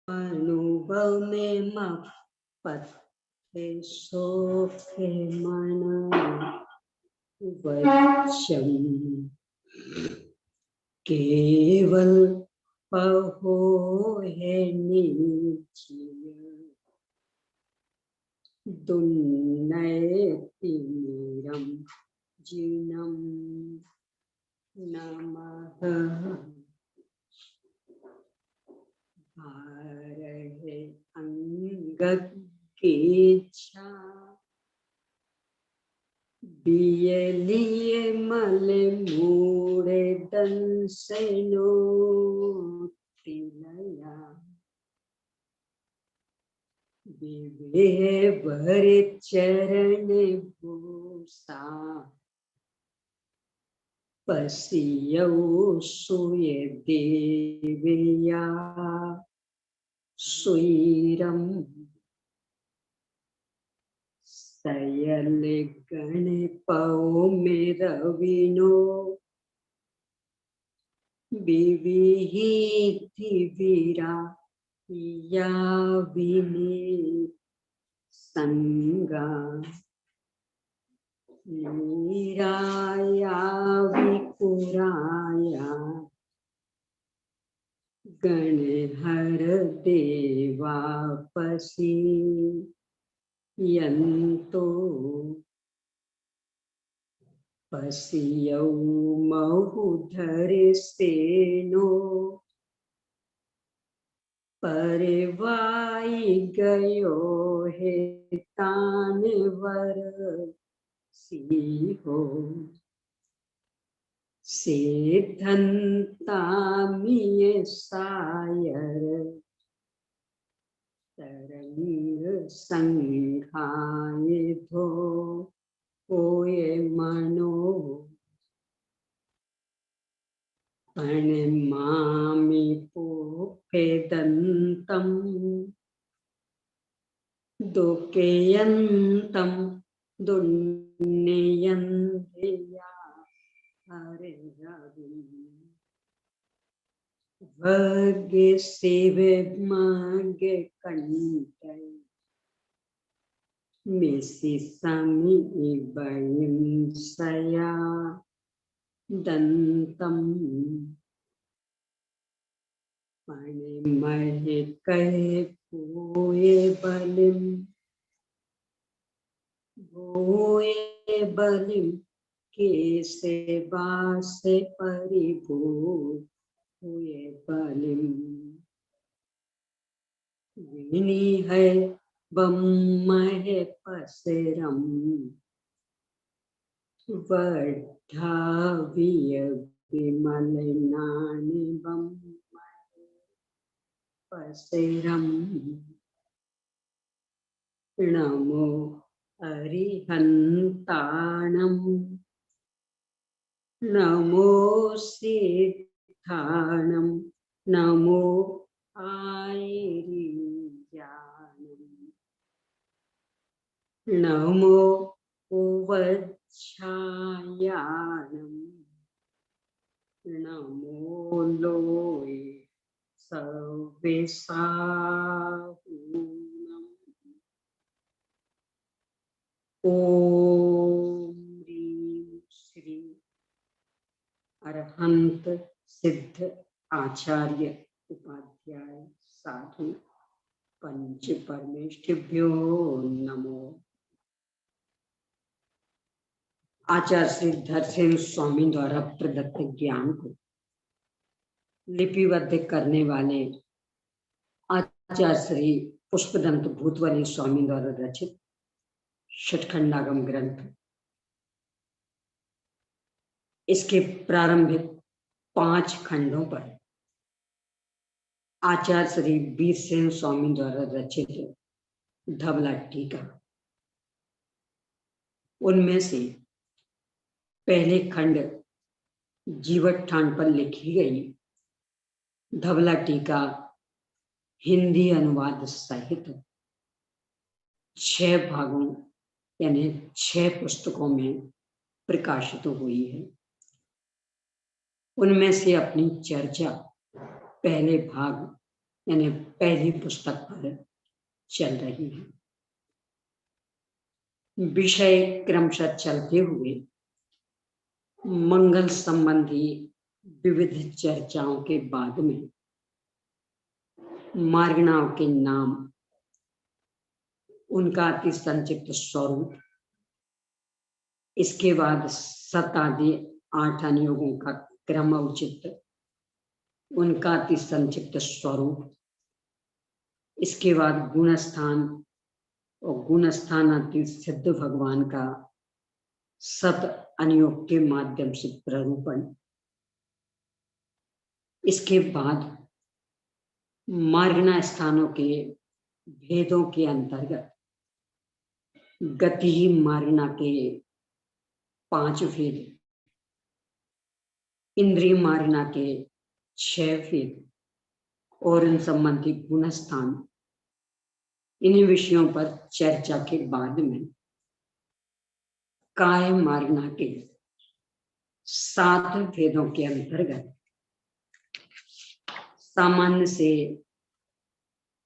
अनुभव में पत्ते सोखे मन वचम केवल पहो है नीचिय दुन्नयतिरम जिनम नमः भारहे अंगत केच्छा बियलिए मले मूड़े दंसेनो तिलया विवेह भरे चरण भूसा पसियौ सुय देवया सुईरम सयल गण पौ में रविनो विविहिति वीरा या विने संगा नीराया विपुराया गणहर देवापसी यंतो पसियौ महुधर सेनो परवाई गयो है तान वर सिहो से धनतामिय सायर तरंग संघाय धो ओये मनो प्रणमामि पुपेदन्तं दुःखेयन्तं दुन्नयन्त्या हरे वर्गे सेवे मागे कंठै मेसि समी बलिं सया दंतम मणिमय कहे भूये बलिं केसे बासे परिभूत हुए बलिं विनी है बम्महे पसेरम वड्ढाविय विमलनानि बम्महे पसेरम नमो अरिहन्ताणं नमो सिद्धाणं नमो आयरियाणं नमो उवच्छायाणं नमो लोये सर्वेसाहूनम् ओम ह्रीं श्री अरहंत सिद्ध आचार्य उपाध्याय साधु पंच परमेष्ठिभ्यो नमो। आचार्य श्री धरसेन स्वामी द्वारा प्रदत्त ज्ञान को लिपिबद्ध करने वाले आचार्य श्री पुष्पदंत भूतवर्य स्वामी द्वारा रचित षटखंडागम ग्रंथ, इसके प्रारंभिक 5 खंडों पर आचार्य श्री बीरसेन स्वामी द्वारा रचित धवला टीका, उनमें से पहले खंड जीवट-ठान पर लिखी गई धवला टीका हिंदी अनुवाद सहित 6 भागों यानी 6 पुस्तकों में प्रकाशित हुई है। उनमें से अपनी चर्चा पहले भाग यानी पहली पुस्तक पर चल रही है। विषय क्रमशः चलते हुए मंगल संबंधी विविध चर्चाओं के बाद में मार्गणाओं के नाम, उनका अति संक्षिप्त स्वरूप, इसके बाद 7 आदि 8 अनुयोगों का क्रम उचित, उनका अति संक्षिप्त स्वरूप, इसके बाद गुणस्थान और गुणस्थान अति सिद्ध भगवान का 7 अनुयोग के माध्यम से प्ररूपण, इसके बाद मार्गना स्थानों के भेदों के अंतर्गत गति मार्गना के 5 भेद, इंद्रिय मार्गना के 6 भेद और इन संबंधी गुणस्थान, इन विषयों पर चर्चा के बाद में काय मार्गना के 7 भेदों के अंतर्गत सामान्य से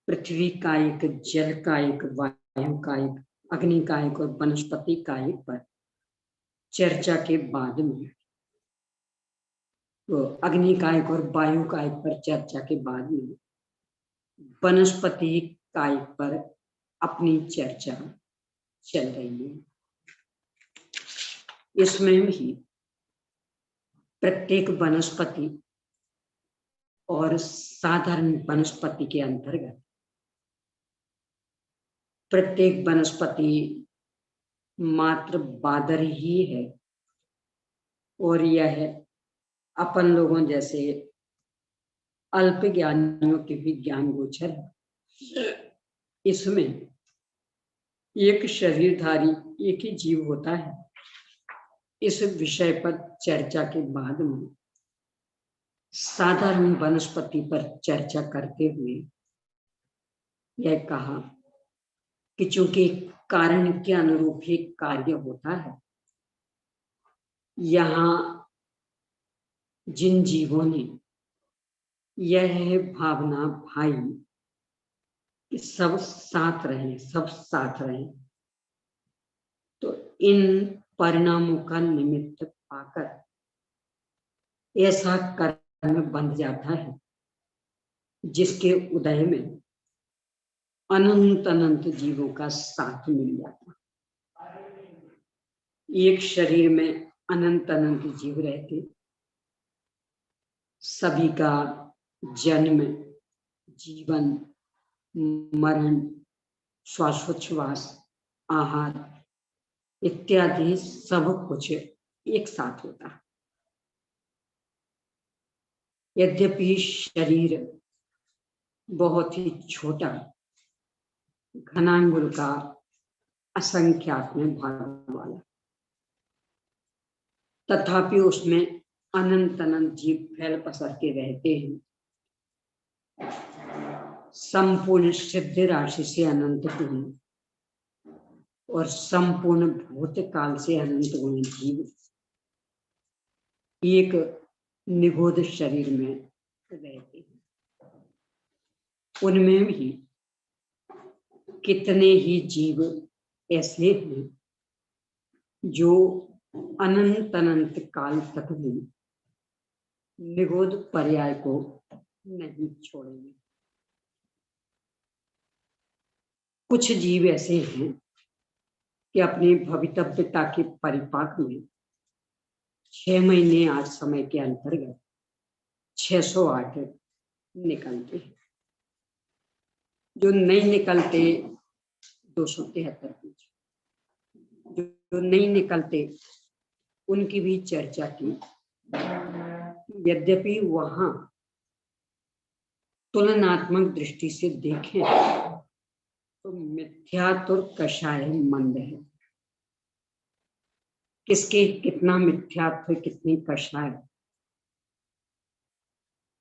पृथ्वी कायिक, जल कायिक, वायु कायिक, अग्नि कायिक और वनस्पति कायिक पर चर्चा के बाद में, तो अग्नि कायिक और वायु कायिक पर चर्चा के बाद में वनस्पति कायिक पर अपनी चर्चा चल रही है। इसमें भी प्रत्येक वनस्पति और साधारण वनस्पति के अंतर्गत प्रत्येक वनस्पति मात्र बादर ही है और यह अपन लोगों जैसे अल्प ज्ञानियों के भी ज्ञान गोचर है। इसमें एक शरीरधारी एक ही जीव होता है। इस विषय पर चर्चा के बाद में साधारण वनस्पति पर चर्चा करते हुए यह कहा कि चूंकि कारण के अनुरूप ही कार्य होता है, यहाँ जिन जीवों ने यह भावना भाई कि सब साथ रहे, सब साथ रहे, तो इन परिणामों का निमित्त पाकर ऐसा कर्म बंध जाता है जिसके उदय में अनंत अनंत जीवों का साथ मिल जाता। एक शरीर में अनंत अनंत जीव रहते, सभी का जन्म, जीवन, मरण, श्वासोच्छ्वास, आहार इत्यादि सब कुछ एक साथ होता है। यद्यपि शरीर बहुत ही छोटा, घनांगुल का असंख्यात में भाग वाला, तथापि उसमें अनंत अनंत जीव फैल पसर के रहते हैं। संपूर्ण सिद्ध राशि से अनंत गुण और संपूर्ण भूतकाल से अनंत गुण जीव एक निगोद शरीर में रहते हैं। उनमें भी कितने ही जीव ऐसे हैं जो अनंत अनंत काल तक भी निगोद पर्याय को नहीं छोड़ेंगे। कुछ जीव ऐसे हैं कि अपनी भवितव्यता के परिपाक में 6 महीने 8 समय के अंतर्गत 608 निकलते हैं। जो नहीं निकलते 273 कुछ, जो नहीं निकलते उनकी भी चर्चा की। यद्यपि वहां तुलनात्मक दृष्टि से देखें तो मिथ्यात्व और कषाय मंद है। किसके कितना मिथ्यात्व, कितनी कषाय,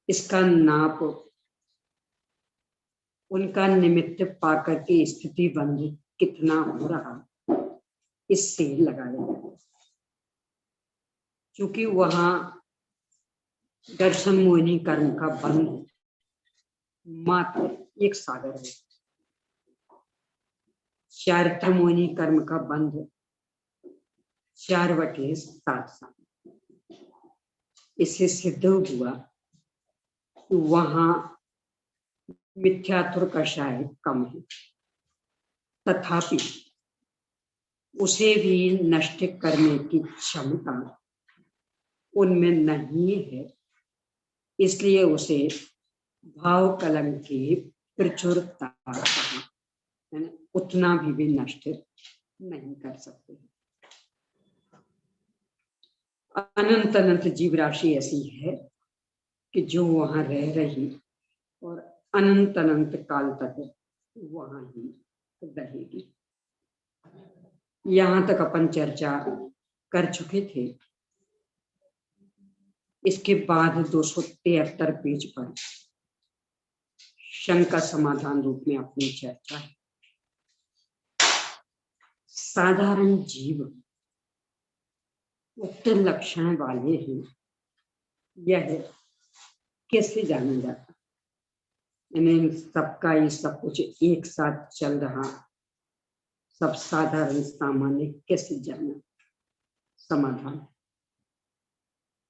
इसका नाप उनका निमित्त पाकर के स्थिति बंध कितना हो रहा इससे लगाया जाए। क्योंकि वहां दर्शन मोहिनी कर्म का बंध मात्र एक सागर है। चारित्रमुनि कर्म का बंध 4/7। इससे सिद्ध हुआ कि वहां मिथ्यात्व का शायद कम है, तथापि उसे भी नष्ट करने की क्षमता उनमें नहीं है। इसलिए उसे भाव कलंक की प्रचुरता उतना भी नष्ट नहीं कर सकते। अनंत अनंत जीव राशि ऐसी है कि जो वहां रह रही और अनंत अनंत काल तक वहां ही रहेगी। यहां तक अपन चर्चा कर चुके थे। इसके बाद 273 पेज पर शंका समाधान रूप में अपनी चर्चा है। साधारण जीव उक्त लक्षण वाले हैं, यह कैसे जाना जाता? यानी सबका ये सब कुछ एक साथ चल रहा, सब साधारण सामान्य कैसे जाना? समाधान,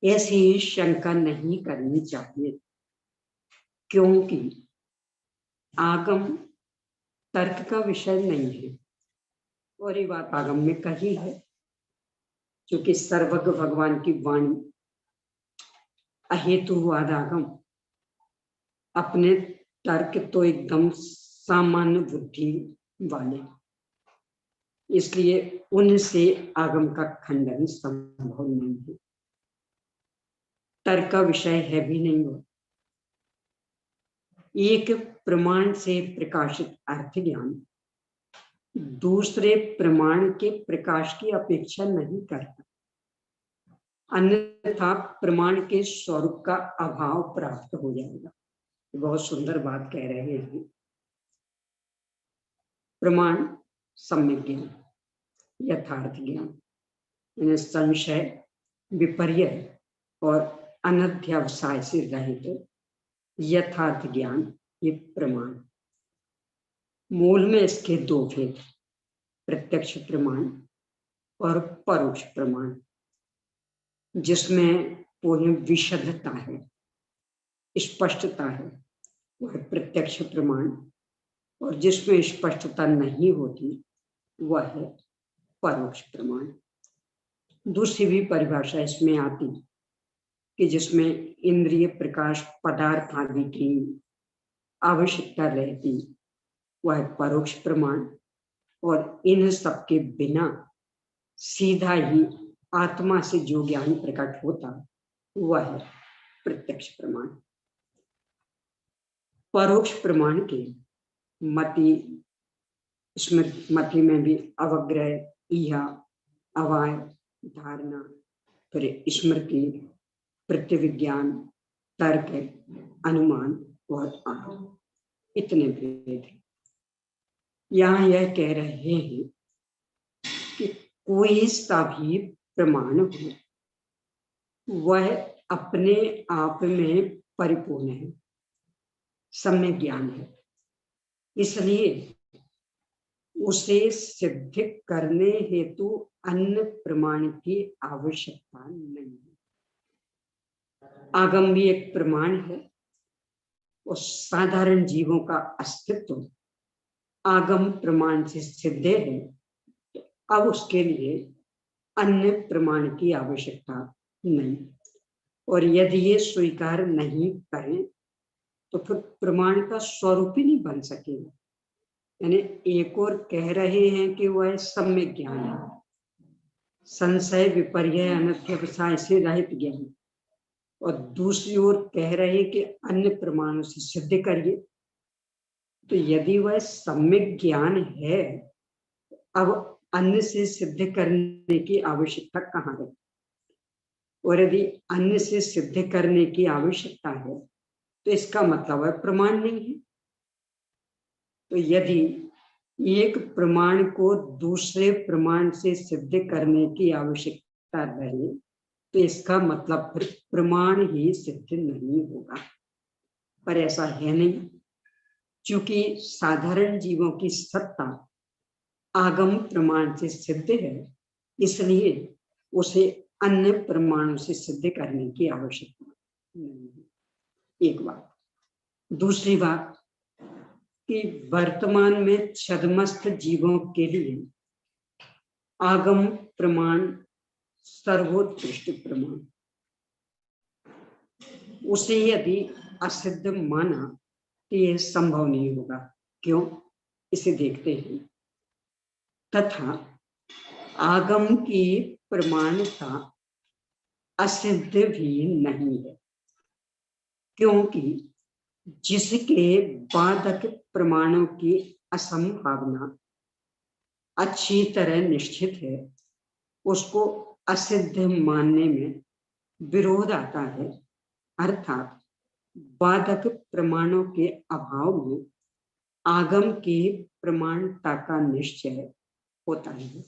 ऐसी शंका नहीं करनी चाहिए, क्योंकि आगम तर्क का विषय नहीं है। और ये बात आगम में कही है, क्योंकि सर्वज्ञ भगवान की वाणी अहेतुवाद आगम, अपने तर्क तो एकदम सामान्य बुद्धि वाले, इसलिए उनसे आगम का खंडन संभव नहीं है। तर्क का विषय है भी नहीं हो। एक प्रमाण से प्रकाशित अर्थ ज्ञान दूसरे प्रमाण के प्रकाश की अपेक्षा नहीं करता, अन्यथा प्रमाण के स्वरूप का अभाव प्राप्त हो जाएगा। बहुत सुंदर बात कह रहे हैं। प्रमाण सम्यक ज्ञान, यथार्थ ज्ञान, संशय विपर्य और अनध्यावसाय से रहित यथार्थ ज्ञान, ये प्रमाण। मूल में इसके दो भेद, प्रत्यक्ष प्रमाण और परोक्ष प्रमाण। जिसमें पूर्ण विशुद्धता है, स्पष्टता है, वह प्रत्यक्ष प्रमाण, और जिसमें स्पष्टता नहीं होती वह है परोक्ष प्रमाण। दूसरी भी परिभाषा इसमें आती कि जिसमें इंद्रिय प्रकाश पदार्थ आदि की आवश्यकता रहती, वह परोक्ष प्रमाण, और इन सबके बिना सीधा ही आत्मा से जो ज्ञान प्रकट होता वह है प्रत्यक्ष प्रमाण। परोक्ष प्रमाण के मति, स्मृति में भी अवग्रह, इहा, अवाय, धारणा, फिर स्मृति, प्रत्यविज्ञान, तर्क, अनुमान और आह, इतने भेद हैं। यहाँ यह कह रहे हैं कि कोई सा भी प्रमाण हो वह अपने आप में परिपूर्ण है, सम्यक ज्ञान है, इसलिए उसे सिद्ध करने हेतु अन्य प्रमाण की आवश्यकता नहीं है। आगम भी एक प्रमाण है, और साधारण जीवों का अस्तित्व आगम प्रमाण से सिद्ध है। अब उसके लिए अन्य प्रमाण की आवश्यकता नहीं, और यदि ये स्वीकार नहीं करें तो फिर प्रमाण का स्वरूप ही नहीं बन सकेगा। यानी एक और कह रहे हैं कि वह सम्यक ज्ञान है, संशय विपर्य अनध्यवसाय से रहित ज्ञान, और दूसरी ओर कह रहे हैं कि अन्य प्रमाणों से सिद्ध करिए। तो यदि वह सम्यक ज्ञान है, अब अन्य से सिद्ध करने की आवश्यकता कहाँ है? और यदि अन्य से सिद्ध करने की आवश्यकता है तो इसका मतलब है प्रमाण नहीं है। तो यदि एक प्रमाण को दूसरे प्रमाण से सिद्ध करने की आवश्यकता रहे तो इसका मतलब फिर प्रमाण ही सिद्ध नहीं होगा, पर ऐसा है नहीं। चूंकि साधारण जीवों की सत्ता आगम प्रमाण से सिद्ध है, इसलिए उसे अन्य प्रमाणों से सिद्ध करने की आवश्यकता नहीं है। एक बात। दूसरी बात कि वर्तमान में छद्मस्थ जीवों के लिए आगम प्रमाण सर्वोत्कृष्ट प्रमाण, उसे यदि असिद्ध माना तो यह संभव नहीं होगा। क्यों? इसे देखते हैं। तथा आगम की प्रमाणता असिद्ध भी नहीं है, क्योंकि जिसके बाधक प्रमाणों की असंभावना अच्छी तरह निश्चित है, उसको असिद्ध मानने में विरोध आता है। अर्थात बाधक प्रमाणों के अभाव में आगम की प्रमाणता का निश्चय होता है।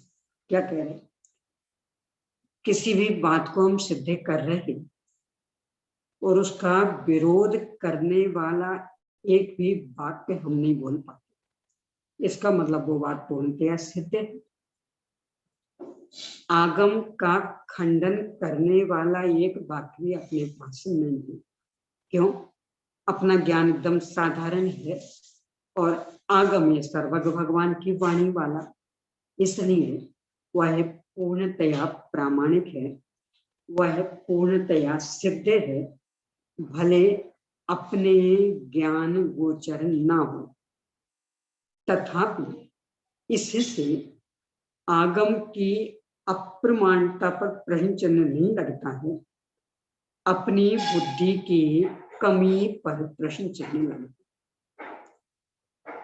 क्या कह रहे? किसी भी बात को हम सिद्ध कर रहे हैं और उसका विरोध करने वाला एक भी वाक्य हम नहीं बोल पाते, इसका मतलब वो बात पूर्णतया सिद्ध है। आगम का खंडन करने वाला एक वाक्य भी अपने पास नहीं है। क्यों? अपना ज्ञान एकदम साधारण है और आगम ये सर्वज्ञ भगवान की वाणी वाला, इसलिए वह पूर्णतया प्रामाणिक है, वह पूर्णतया सिद्ध है, भले अपने ज्ञान गोचर ना हो। तथापि इससे आगम की अप्रमाणता पर प्रश्न चिन्ह नहीं लगता है, अपनी बुद्धि की कमी पर प्रश्न चिन्ह लगता है।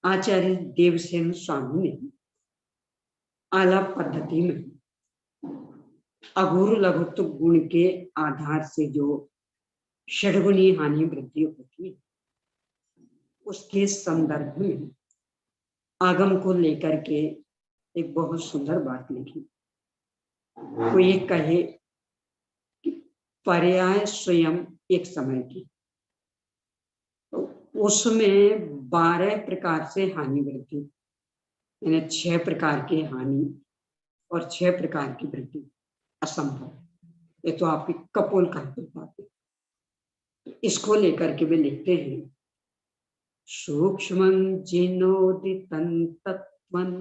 आचार्य देवसेन स्वामी ने आलाप पद्धति में अघोर लघुत्व गुण के आधार से जो षड्गुणी हानि वृद्धि होती है, उसके संदर्भ में आगम को लेकर के एक बहुत सुंदर बात लिखी। वो ये कहे कि पर्याय स्वयं एक समय की, तो उसमें 12 प्रकार से हानि वृद्धि, यानी 6 प्रकार की हानि और 6 प्रकार की वृद्धि असंभव। ये तो आपकी कपोल कहते बात है। इसको लेकर के वे लिखते हैं, सूक्ष्मं जिनोदितं तत्त्वं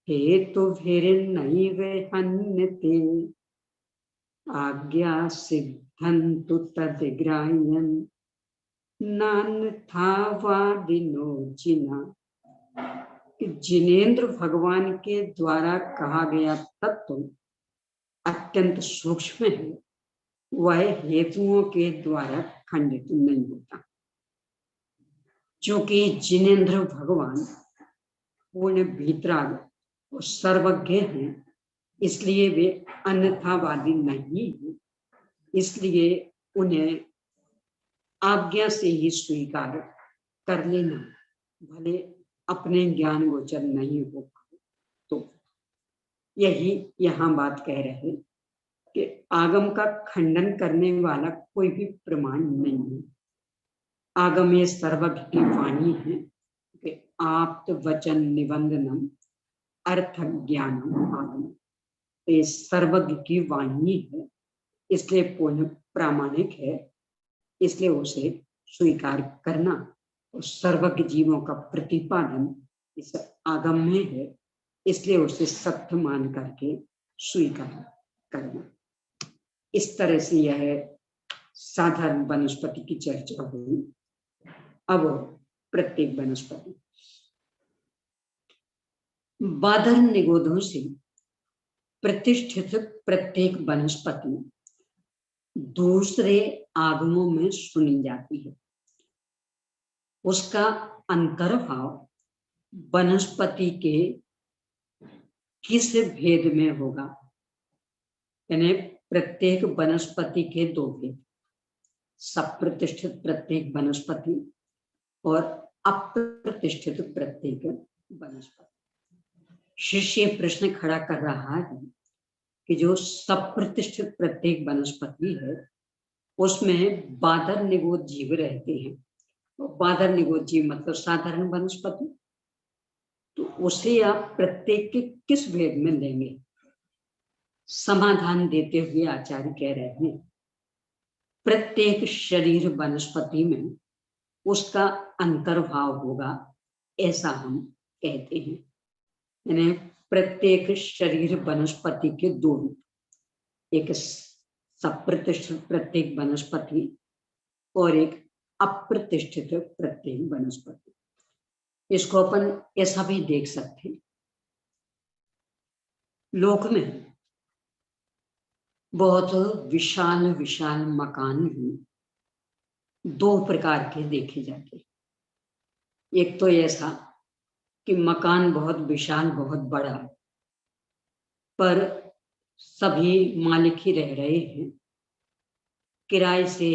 हेतुभिर्नैव हन्यते, आज्ञा सिद्धन्तु तद्ग्राह्यं नान्यथा वादिनो जिना। कि जिनेन्द्र भगवान के द्वारा कहा गया तत्व अत्यंत सूक्ष्म है, वह हेतुओं के द्वारा खंडित नहीं होता। क्योंकि जिनेन्द्र भगवान पूर्ण भीतराग और सर्वज्ञ हैं, इसलिए वे अन्यथावादी नहीं है, इसलिए उन्हें आज्ञा से ही स्वीकार कर लेना, भले अपने ज्ञान गोचर नहीं हो पाए। तो यही यहाँ बात कह रहे कि आगम का खंडन करने वाला कोई भी प्रमाण नहीं है। आगम ये सर्वज्ञ की वाणी है कि आप्त वचन निबंधनम अर्थ ज्ञानम आगम, ये सर्वज्ञ की वाणी है, इसलिए पूर्ण प्रामाणिक है, इसलिए उसे स्वीकार करना और सर्वज्ञ जीवों का प्रतिपादन इस आगम में है, इसलिए उसे सत्य मान करके स्वीकार करना। इस तरह से यह साधारण वनस्पति की चर्चा हुई। अब प्रत्येक वनस्पति, बाधर निगोधों से प्रतिष्ठित प्रत्येक वनस्पति दूसरे आगमों में सुनी जाती है। उसका अंतर्भाव वनस्पति के किस भेद में होगा, यानी प्रत्येक वनस्पति के 2 भेद, सप्रतिष्ठित प्रत्येक वनस्पति और अप्रतिष्ठित प्रत्येक वनस्पति। शिष्य प्रश्न खड़ा कर रहा है कि जो सप्रतिष्ठित प्रत्येक वनस्पति है, उसमें बाधर निगोध जीव रहते हैं, बादर निगोद जीव मतलब साधारण वनस्पति। तो उसे आप प्रत्येक के किस भेद में लेंगे? समाधान देते हुए आचार्य कह रहे हैं प्रत्येक शरीर वनस्पति में उसका अंतर्भाव होगा, ऐसा हम कहते हैं। यानी प्रत्येक शरीर वनस्पति के दो रूप, एक सप्रतिष्ठित प्रत्येक वनस्पति और एक अप्रतिष्ठित प्रत्येक वनस्पति। इसको अपन ऐसा भी देख सकते हैं, लोक में बहुत विशाल विशाल मकान भी दो प्रकार के देखे जाते हैं। एक तो ऐसा कि मकान बहुत विशाल बहुत बड़ा है, पर सभी मालिक ही रह रहे हैं, किराए से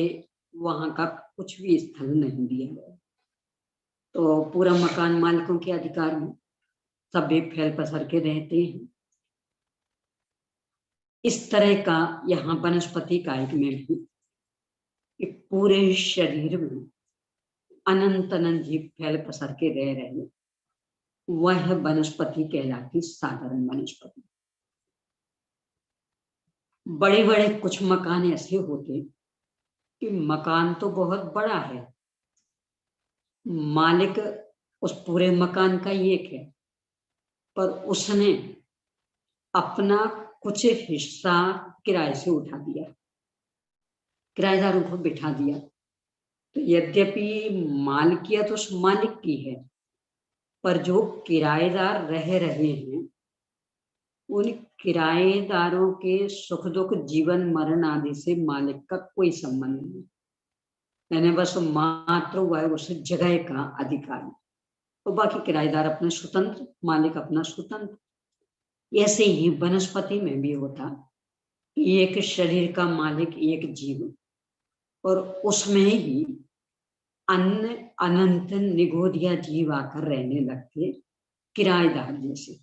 वहां का कुछ भी स्थल नहीं दिया गया, तो पूरा मकान मालिकों के अधिकार में सभी फैल पसर के रहते हैं। इस तरह का यहाँ वनस्पति कायिक में भी कि पूरे शरीर में अनंत अनंत जीव फैल पसर के रह रहे, वह वनस्पति कहलाती साधारण वनस्पति। बड़े बड़े कुछ मकान ऐसे होते कि मकान तो बहुत बड़ा है, मालिक उस पूरे मकान का एक है, पर उसने अपना कुछ हिस्सा किराए से उठा दिया, किराएदारों को बिठा दिया। तो यद्यपि मालिकियत उस मालिक की है, पर जो किराएदार रह रहे हैं उन किराएदारों के सुख दुख जीवन मरण आदि से मालिक का कोई संबंध नहीं, यानी बस मात्र वह उस जगह का अधिकारी, तो बाकी किराएदार अपने स्वतंत्र, मालिक अपना स्वतंत्र। ऐसे ही वनस्पति में भी होता कि एक शरीर का मालिक एक जीव, और उसमें ही अन्य अनंत निगोदिया जीव आकर रहने लगते, किराएदार जैसे।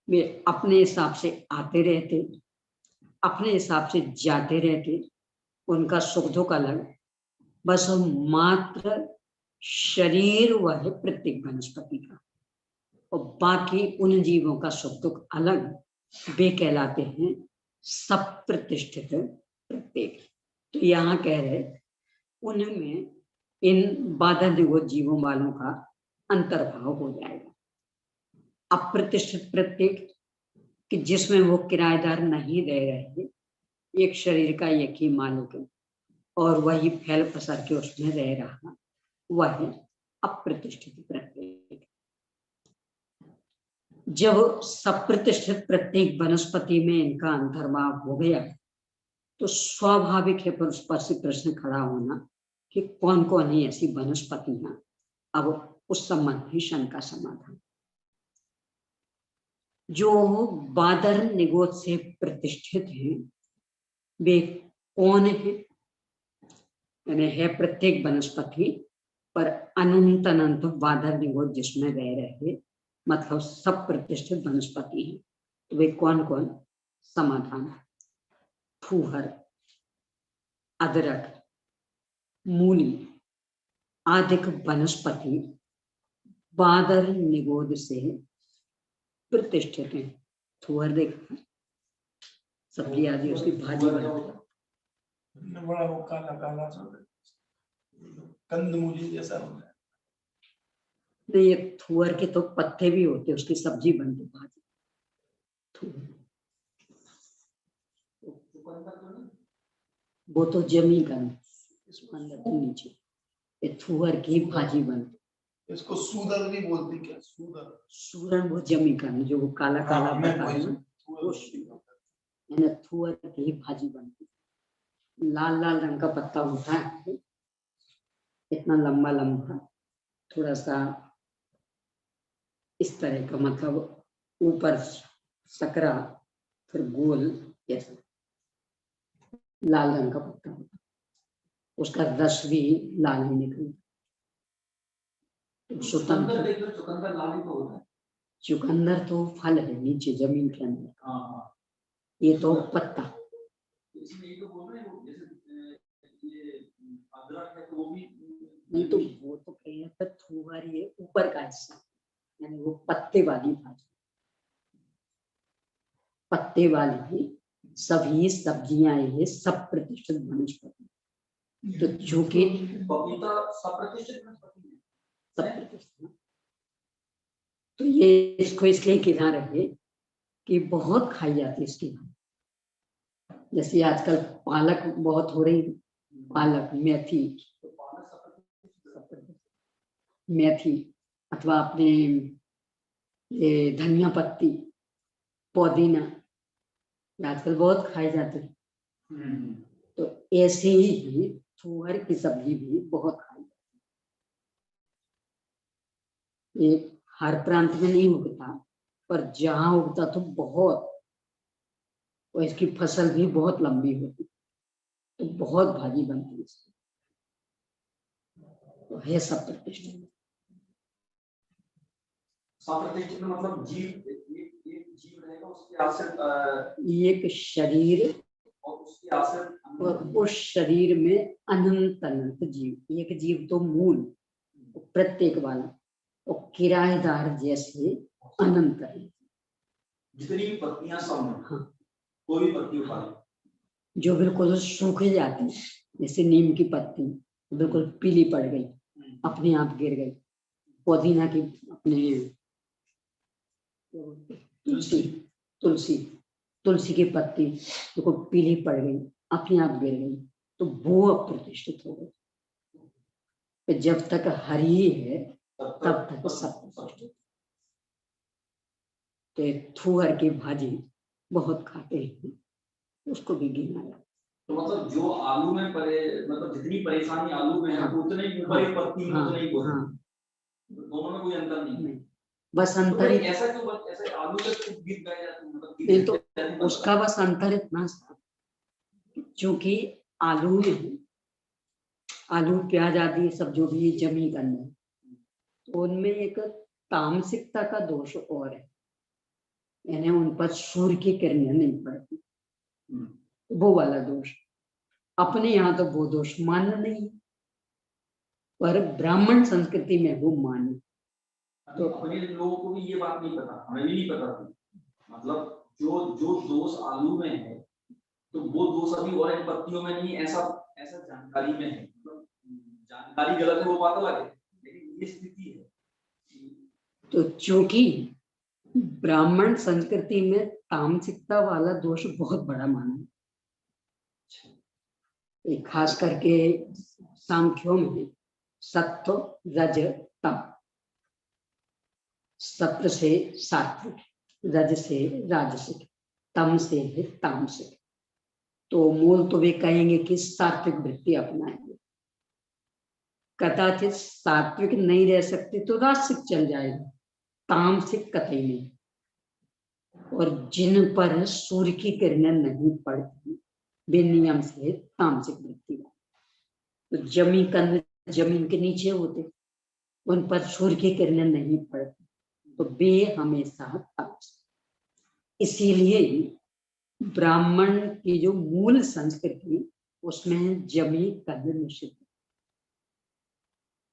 वे अपने हिसाब से आते रहते, अपने हिसाब से जाते रहते, उनका सुख दुख अलग, बस मात्र शरीर वह है प्रत्येक वनस्पति का, और बाकी उन जीवों का सुख दुख अलग, वे कहलाते हैं सप्रतिष्ठित प्रत्येक। तो यहाँ कह रहे उनमें इन बाधा निगोद जीवों वालों का अंतर्भाव हो जाएगा। अप्रतिष्ठित प्रत्येक कि जिसमें वो किराएदार नहीं रह रहे, एक शरीर का एक ही मालिक है और वही फैल पसर के उसमें रह रहा, वह है अप्रतिष्ठित प्रत्येक। जब सप्रतिष्ठित प्रत्येक वनस्पति में इनका अंतर्भाव हो गया, तो स्वाभाविक है पर उस पर से प्रश्न खड़ा होना कि कौन कौन है ऐसी वनस्पतियां। अब उस संबंध में शंका समाधान, जो बादर निगोद से प्रतिष्ठित हैं वे कौन है? यानी है प्रत्येक वनस्पति पर अनंत अनंत बादर निगोद जिसमें रह रहे, मतलब सब प्रतिष्ठित वनस्पति है, तो वे कौन कौन? समाधान, फूहर, अदरक, मूली आदि वनस्पति बादर निगोद से प्रतिष्ठित है। फूहर देखा सब्जी आदि उसकी भाजी बनाते, बड़ा वो काला काला कंदमूली जैसा होता है। नहीं, ये थुअर के तो पत्ते भी होते, उसकी सब्जी बनती भाजी। वो तो जमी गन इसके अंदर तो नीचे, ये थुअर की भाजी बनती। इसको सूदर भी बोलते क्या? सूदर, सूरन वो जमी गन जो वो काला काला पत्ता है ना, वो थुअर की भाजी बनती। लाल लाल रंग का पत्ता होता है, इतना लंबा लंबा, थोड़ा सा इस तरह का, मतलब ऊपर सकरा फिर गोल, ऐसा लाल रंग का पत्ता होता, उसका रस भी लाल ही निकलता। चुकंदर लाल ही तो होता है। चुकंदर तो फल है नीचे जमीन के अंदर, ये तो पत्ता। नहीं तो वो तो कहीं पर थूहर ये ऊपर का हिस्सा, यानी वो पत्ते वाली भाजी, पत्ते वाली सभी सब्जियां ये सब प्रतिष्ठित वनस्पति। तो चूंकि पपीता सब प्रतिष्ठित वनस्पति है, सब प्रतिष्ठित, तो ये इसको इसलिए गिना रहे कि बहुत खाई जाती है इसकी। जैसे आजकल पालक बहुत हो रही, पालक, मेथी, तो पालक सब प्रतिष्ठित। मेथी अथवा अपने ये धनिया पत्ती, पुदीना, ये आजकल बहुत खाए जाते हैं। तो ऐसे ही थूहर की सब्जी भी बहुत खाई जाती है। ये हर प्रांत में नहीं उगता, पर जहाँ उगता तो बहुत, और इसकी फसल भी बहुत लंबी होती, तो बहुत भाजी बनती है इसकी। तो है सब प्रतिष्ठित। सब प्रतिष्ठित मतलब जीव, एक जीव रहेगा, उसके आश्रित एक शरीर और उसके आश्रित और उस शरीर में अनंत अनंत जीव, एक जीव तो मूल प्रत्येक वाला, और किराएदार जैसे अनंत अनंत, जितनी भी पत्तियां सब में, हाँ, कोई भी पत्ती उठा लो, जो बिल्कुल सूख जाती, जैसे नीम की पत्ती बिल्कुल पीली पड़ गई, अपने आप गिर गई, पुदीना की अपने तुलसी तुलसी तुलसी की पत्ती देखो पीली पड़ गई, अपने आप गिर गई, तो वो अप्रतिष्ठित हो गई। तो जब तक हरि है तब तक सब प्रतिष्ठित। तो थूहर की भाजी बहुत खाते हैं, उसको भी गिना जाता। तो मतलब जो आलू में मतलब जितनी परेशानी आलू में है, हाँ, उतने ही ऊपर एक पत्ती में हाँ, उतने ही बोल, हाँ, दोनों में कोई अंतर नहीं है। बस तो अंतर भाई ऐसा क्यों, बस ऐसे आलू तक तो गिर गए जाते हैं, मतलब नहीं, तो उसका बस अंतर इतना सा, क्योंकि आलू में आलू प्याज आदि सब जो भी जमी करना है, तो उनमें एक तामसिकता का दोष और है, यानी उन पर सूर्य की किरणें नहीं पड़ती, वो वाला दोष। अपने यहाँ तो वो दोष मान्य नहीं, पर ब्राह्मण संस्कृति में वो मान्य। तो अपने लोगों को भी ये बात नहीं पता, हमें भी नहीं पता थी, मतलब जो जो दोष आलू में है, तो वो दोष अभी और इन पत्तियों में नहीं, ऐसा ऐसा जानकारी में है, मतलब जानकारी गलत है वो बात अलग है, लेकिन ये स्थिति है। तो चूंकि ब्राह्मण संस्कृति में तामसिकता वाला दोष बहुत बड़ा माना है, खास करके सांख्यों में सत्व रज तम, सत्व से सात्विक, रज से राजसिक, तम से है तामसिक। तो मूल तो वे कहेंगे कि सात्विक वृत्ति अपनाएंगे, कदाचित सात्विक नहीं रह सकते तो राजसिक चल जाएगा, तामसिक कतई नहीं। और जिन पर सूर्य की किरणें नहीं पड़ती वे नियम से तामसिक वृत्ति। तो जमी कंद जमीन के नीचे होते, उन पर सूर्य की किरणें नहीं पड़ती, तो वे हमेशा तामसिक। इसीलिए ब्राह्मण की जो मूल संस्कृति उसमें जमी कंद निषिद्ध।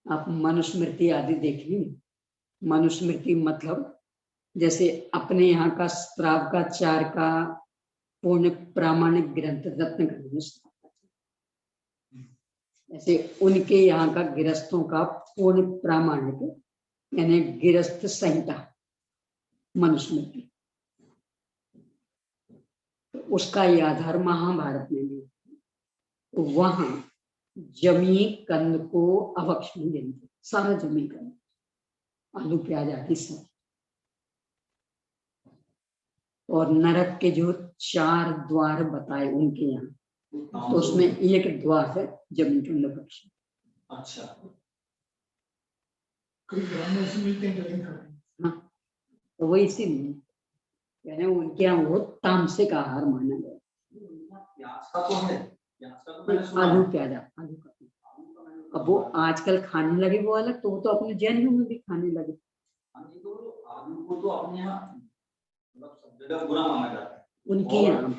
आप मनुस्मृति आदि देखिए, मनुस्मृति मतलब जैसे अपने यहाँ का श्रावकाचार्य का पूर्ण प्रामाणिक ग्रंथ रत्न ग्रंथ, ऐसे उनके यहाँ का गृहस्थों का पूर्ण प्रामाणिक यानी गृहस्थ संहिता मनुस्मृति, तो उसका ये आधार महाभारत में भी। तो वहां जमी कंद को अवक्ष में गिनते, सारा जमी कंद, आलू प्याज आदि सब। और नरक के जो 4 द्वार बताए उनके यहाँ, तो उसमें एक द्वार है जमी कंद भक्ष। अच्छा, हाँ, तो वो इसीलिए यानी उनके यहाँ वो तामसिक आहार माना गया। प्याज का तो है, प्याज का तो मैंने सुना, आलू प्याज, आलू का अब वो आजकल खाने लगे वो अलग, तो वो तो अपने जैनियों में भी खाने लगे। तो आलू को तो अपने यहाँ मतलब सब जगह बुरा माना जाता है उनके यहाँ,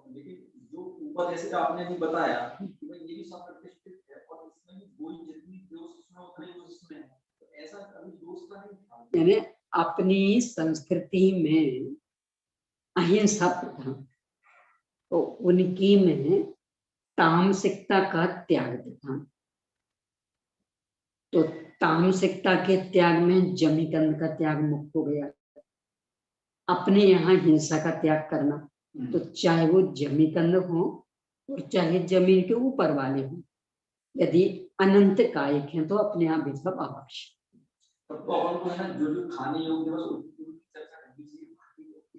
लेकिन जो ऊपर जैसे आपने भी बताया कि भाई ये भी सब प्रतिष्ठित है, और इसमें भी वही जितनी दोष उसमें उतने दोष इसमें है, तो ऐसा कभी दोष का नहीं था। यानी अपनी संस्कृति में अहिंसा प्रधान, तो उनकी में तामसिकता का त्याग प्रधान। तो तामसिकता के त्याग में जमीकंद का त्याग मुक्त हो गया। अपने यहाँ हिंसा का त्याग करना, तो चाहे वो जमीकंद हो और चाहे जमीन के ऊपर वाले हो, यदि अनंत कायिक हैं तो अपने यहाँ भी सब आवश्यक। तब तो अपन को है ना जो खाने योग्य बस उनकी चर्चा करनी चाहिए,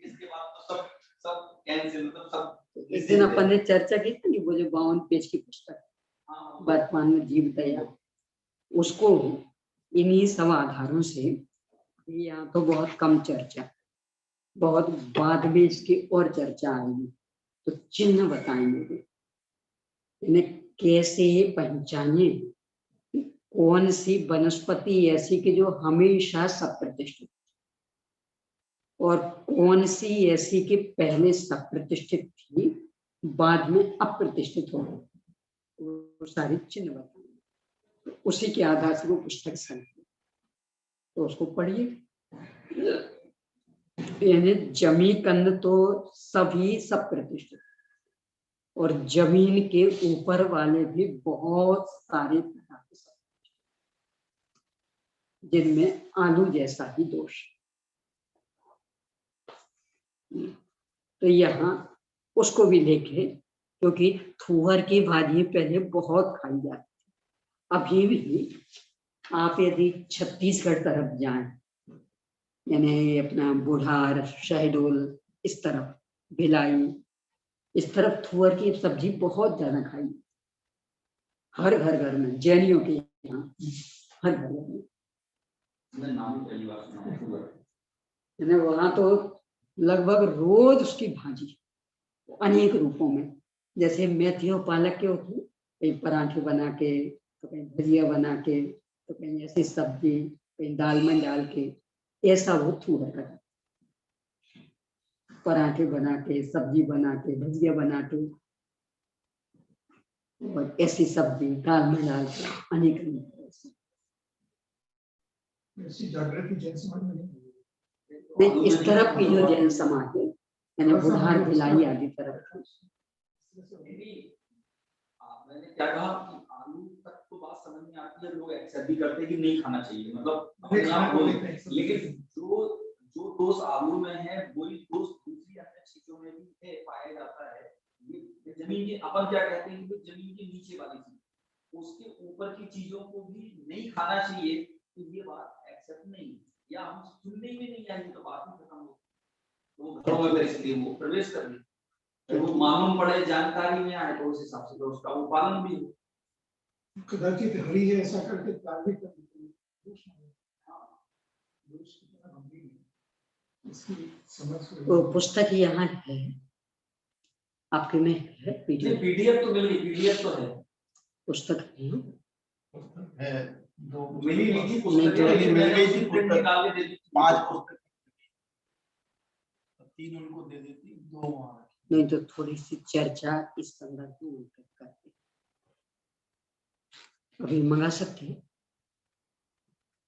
इसके बाद तो सब कैंसिल, मतलब सब। इस दिन अपन ने चर्चा की थी वो जो 52 पेज की पुस्तक वर्तमान में जीव दया, उसको इन्हीं सब आधारों से, यहाँ तो बहुत कम चर्चा, बहुत बाद में इसकी और चर्चा आएगी, तो चिन्ह बताएंगे इन्हें कैसे पहचाने कौन सी वनस्पति ऐसी कि जो हमेशा सप्रतिष्ठित और कौन सी ऐसी कि पहले सप्रतिष्ठित थी बाद में अप्रतिष्ठित हो गई, वो सारी चिन्ह बताएंगे। तो उसी के आधार से वो पुस्तक संख्या, तो उसको पढ़िए। यानी जमीकंद तो सभी सप्रतिष्ठित और जमीन के ऊपर वाले भी बहुत सारे प्रकार के सब, जिनमें आलू जैसा ही दोष। तो यहाँ उसको भी देखे, क्योंकि थूहर की भाजी पहले बहुत खाई जाती थी। अभी भी आप यदि छत्तीसगढ़ तरफ जाएं, यानी अपना बुढ़ार, शहडोल, इस तरफ भिलाई, इस तरफ थूहर की सब्जी बहुत ज्यादा खाई, हर घर में, जैनियों के यहाँ हर घर में। वहां तो लगभग रोज उसकी भाजी अनेक रूपों में, जैसे मेथी और पालक के होती, कहीं पराठे बना के, तो कहीं भजिया बना के, तो कहीं ऐसी सब्जी, कहीं दाल में डाल के, ऐसा वो थूहर का पराठे बना के, सब्जी बना के, भजिया बना के, और ऐसी सब्जी दाल में डाल के अनेक नहीं। इस तरफ की जो जैन समाज है, यानी बुढ़ार, भिलाई आदि तरफ, मैंने क्या कहा कि आलू तक तो बात समझ में आती है, लोग एक्सेप्ट भी करते हैं कि नहीं खाना चाहिए, मतलब लेकिन जो दोष आलू में है वही दोष दूसरी अन्य चीजों में भी है, पाया जाता है। ये जमीन के, अपन क्या कहते हैं कि जमीन के नीचे वाली चीज, उसके ऊपर की चीजों को भी नहीं खाना चाहिए, तो ये बात एक्सेप्ट नहीं, या हम सुनने में नहीं आएगी तो बात ही खत्म हो, तो घरों में इसलिए वो प्रवेश कर ले, वो मालूम पड़े, जानकारी में आए, तो उस हिसाब से तो उसका वो पालन भी हो। कदाचित हरी है ऐसा करके तारीफ कर देते हैं। तो पुस्तक यहाँ है आपके में है, पीडीएफ तो मिल गई, पीडीएफ तो है, पुस्तक है दो मिली नहीं थी पुस्तक, मिल गई थी प्रिंट निकाल के दे दी, 5 पुस्तक, 3 उनको दे देती, 2 वहां नहीं, तो थोड़ी सी चर्चा इस संदर्भ में करते, अभी मंगा सकते हैं,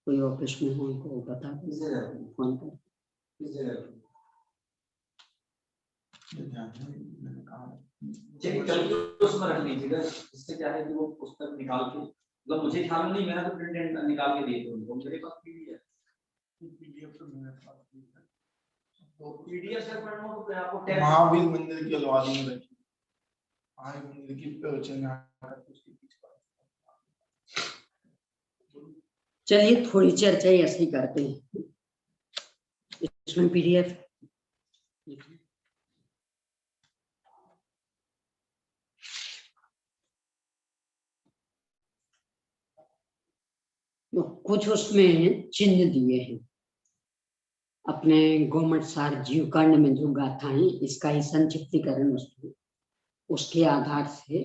कोई ऑफिस में हो उनको बता दें, फोन कर उसमें रख लीजिएगा, इससे क्या है कि वो पुस्तक निकाल के, मतलब मुझे ख्याल नहीं, मैंने तो प्रिंट निकाल के दिए थे उनको, मेरे पास पीडीएफ तो मेरे पास है, तो पीडीएफ से पढ़ना हो तो आपको महावीर मंदिर की अलमारी में रखी, महावीर मंदिर की प्रवचन उसके पीछे। चलिए थोड़ी चर्चा ऐसे ही करते हैं, इसमें पीडीएफ तो कुछ उसमें चिन्ह दिए हैं, अपने गोमट सार जीवकांड में जो गाथाएं, इसका ही संक्षिप्तीकरण उसके आधार से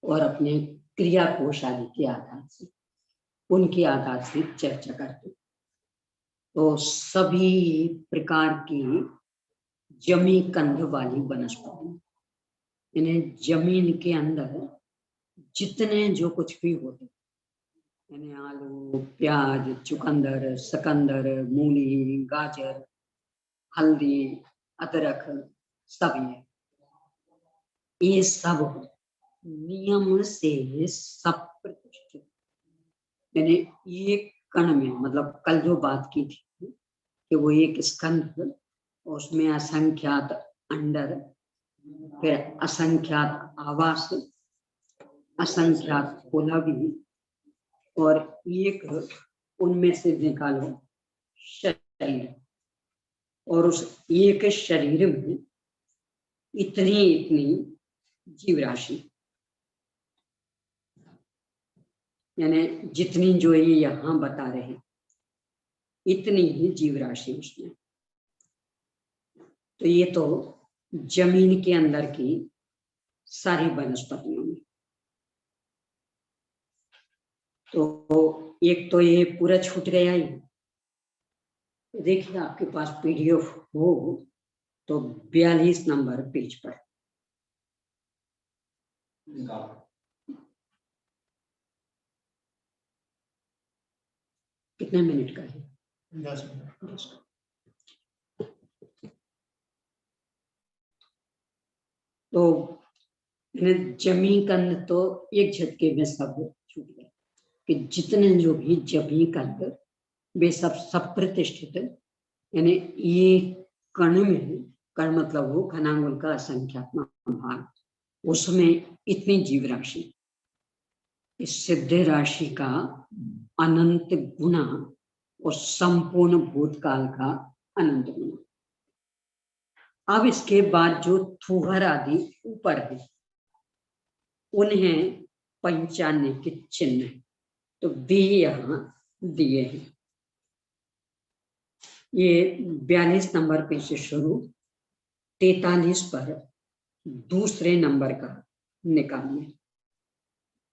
और अपने क्रिया कोश आदि के आधार से, उनके आधार से चर्चा करते। तो सभी प्रकार की जमीकंद वाली वनस्पति, इन्हें जमीन के अंदर जितने जो कुछ भी होते, यानी आलू, प्याज, चुकंदर, सकंदर, मूली, गाजर, हल्दी, अदरक, सब ये सब नियम से सब प्रतिष्ठित, यानी एक कण में, मतलब कल जो बात की थी कि वो एक स्कंध, उसमें असंख्यात अंडर, फिर असंख्यात आवास, असंख्यात कुलवी, और एक उनमें से निकालो शरीर, और उस एक शरीर में इतनी इतनी जीव राशि, यानी जितनी जो ये यहाँ बता रहे इतनी ही जीव राशि उसमें। तो ये तो जमीन के अंदर की सारी वनस्पतियों में, तो एक तो ये पूरा छूट गया ही। देखिए आपके पास पीडीएफ हो तो 42 नंबर पेज पर, कितने मिनट का है? 10 मिनट। तो जमी कंद तो एक झटके में सब छूट गए कि जितने जो भी जमी कंद वे सब प्रतिष्ठित, यानी ये कण में, कण मतलब वो घनांगुल का असंख्यात्मक भाग, उसमें इतनी जीव राशि, इस सिद्ध राशि का अनंत गुना और संपूर्ण भूतकाल का अनंत गुना। अब इसके बाद जो थूहर आदि ऊपर है उन्हें पहचानने के चिन्ह तो भी यहाँ दिए हैं। ये 42 नंबर पे से शुरू 43 पर दूसरे नंबर का निकालिए,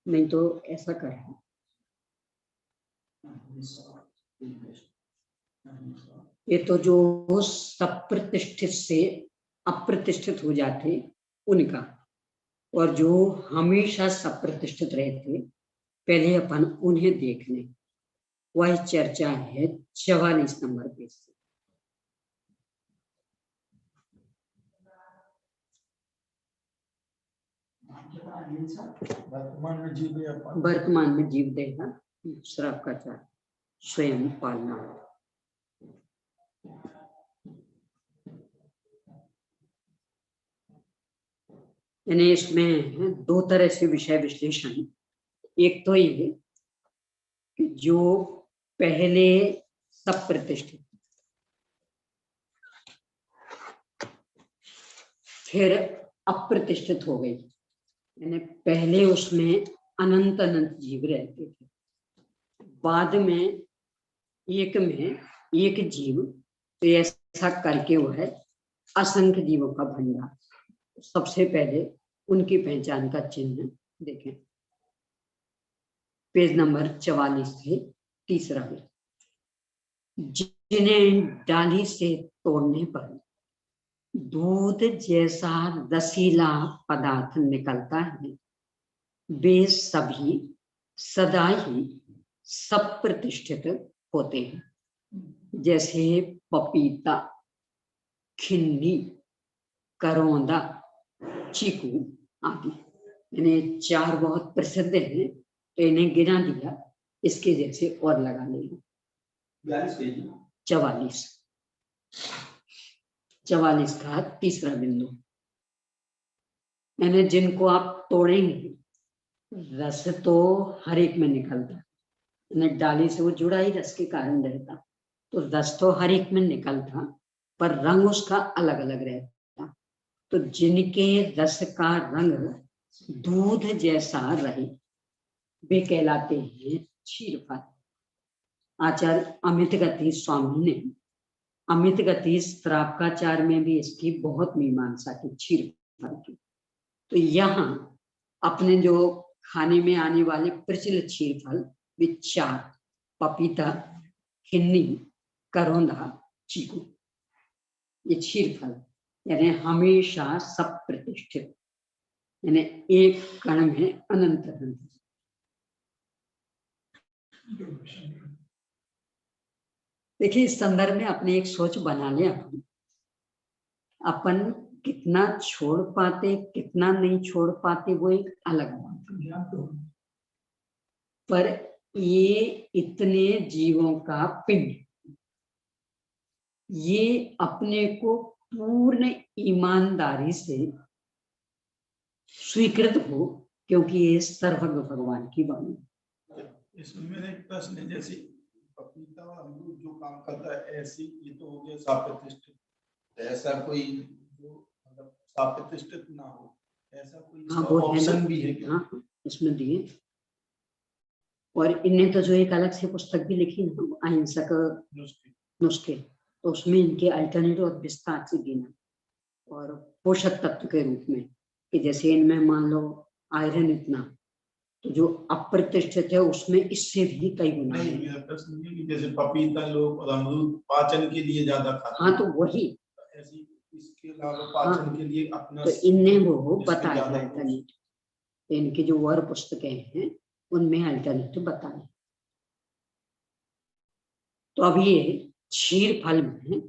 नहीं तो ऐसा करें, ये तो जो सप्रतिष्ठित से अप्रतिष्ठित हो जाते उनका, और जो हमेशा सप्रतिष्ठित रहते पहले अपन उन्हें देख लें, वह चर्चा है 44 नंबर पेज से। वर्तमान में जीव देगा श्राप का चार स्वयं पालना। यानी इसमें दो तरह से विषय विश्लेषण, एक तो ये कि जो पहले सब प्रतिष्ठित फिर अप्रतिष्ठित हो गई, यानी पहले उसमें अनंत अनंत जीव रहते थे, बाद में एक जीव, तो ऐसा करके वो है असंख्य जीवों का भंडार। सबसे पहले उनकी पहचान का चिन्ह देखें, पेज नंबर 44 से तीसरा है, जिन्हें डाली से तोड़ने पर दूध जैसा रसीला पदार्थ निकलता है, वे सभी सदा ही सब प्रतिष्ठित होते हैं, जैसे पपीता, खिन्नी, करौंदा, चीकू आदि। इन्हें चार बहुत प्रसिद्ध हैं, तो इन्हें गिना दिया, इसके जैसे और लगा लेंगे। 44 का तीसरा बिंदु, यानी जिनको आप तोड़ेंगे रस तो हर एक में निकलता, डाली से वो जुड़ा ही रस के कारण रहता, तो रस तो हर एक में निकलता पर रंग उसका अलग अलग रहता। तो जिनके रस का रंग दूध जैसा रहे वे कहलाते हैं क्षीरफल। आचार्य अमित गति स्वामी ने अमित गति श्रावकाचार में भी इसकी बहुत मीमांसा की क्षीरफल की। तो यहाँ अपने जो खाने में आने वाले प्रचलित क्षीरफल वे चार, पपीता, खिन्नी, करौंदा, चीकू, ये क्षीरफल यानी हमेशा सब प्रतिष्ठित, यानी एक कण में अनंत अनंत। देखिए इस संदर्भ में अपने एक सोच बना लिया, अपन कितना छोड़ पाते कितना नहीं छोड़ पाते वो एक अलग बात है, पर ये इतने जीवों का पिंड ये अपने को पूर्ण ईमानदारी से स्वीकृत हो, क्योंकि ये सर्वज्ञ भगवान की वाणी। इसमें मेरा एक प्रश्न है, जैसे पपीता और अमरूद जो काम करता है ऐसी, ये तो हो गया साप्रतिष्ठित, ऐसा कोई जो मतलब साप्रतिष्ठित ना हो, ऐसा कोई हाँ वो है ऑप्शन ना, भी है क्या? हाँ इसमें दिए। और इनने तो जो एक अलग से पुस्तक भी लिखी ना, अहिंसक नुस्खे, तो उसमें इनके अल्टरनेटिव और विस्तार से देना, और पोषक तत्व के रूप में कि जैसे इनमें मान लो आयरन इतना, तो जो अप्रतिष्ठित है उसमें इससे भी कई गुना नहीं, मेरा प्रश्न ये कि जैसे पपीता लोग और अमरूद पाचन के लिए ज्यादा खाते हैं। हाँ तो वही ऐसी इसके अलावा पाचन हाँ, के लिए अपना तो इनने वो जिसमें बताया ज्यादा अल्टरनेटिव, इनकी जो और पुस्तकें हैं उनमें अल्टरनेटिव बताए। तो अब ये क्षीर फल में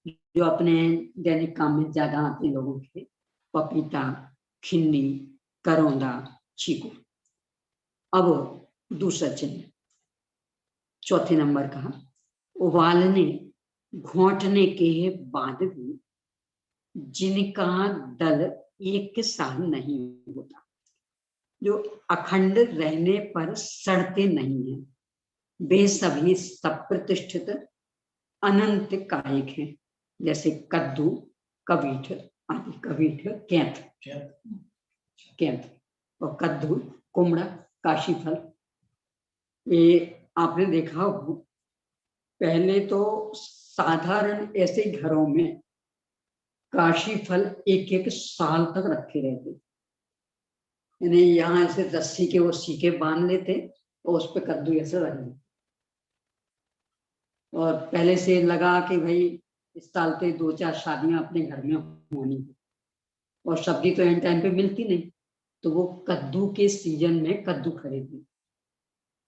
जो अपने दैनिक काम में ज्यादा आते लोगों के, पपीता, खिन्नी, करौंदा, चीकू। अब दूसरा चिन्ह चौथे नंबर का, उबालने घोंटने के बाद भी जिनका दल एक साल नहीं होता, जो अखंड रहने पर सड़ते नहीं हैं, वे सभी सप्रतिष्ठित अनंत कायिक हैं, जैसे कद्दू, कबीठ आदि। कबीठ कैंथ, कैंथ और कद्दू, कुमड़ा, काशी फल। ये आपने देखा हो, पहले तो साधारण ऐसे घरों में काशी फल एक एक साल तक रखे रहते, यानी यहाँ ऐसे रस्सी के वो सीके बांध लेते और उस पर कद्दू ऐसे रख देते, और पहले से लगा कि भाई इस साल पे 2-4 शादियां अपने घर में होनी है, और सब्जी तो एंड टाइम पे मिलती नहीं, तो वो कद्दू के सीजन में कद्दू खरीदते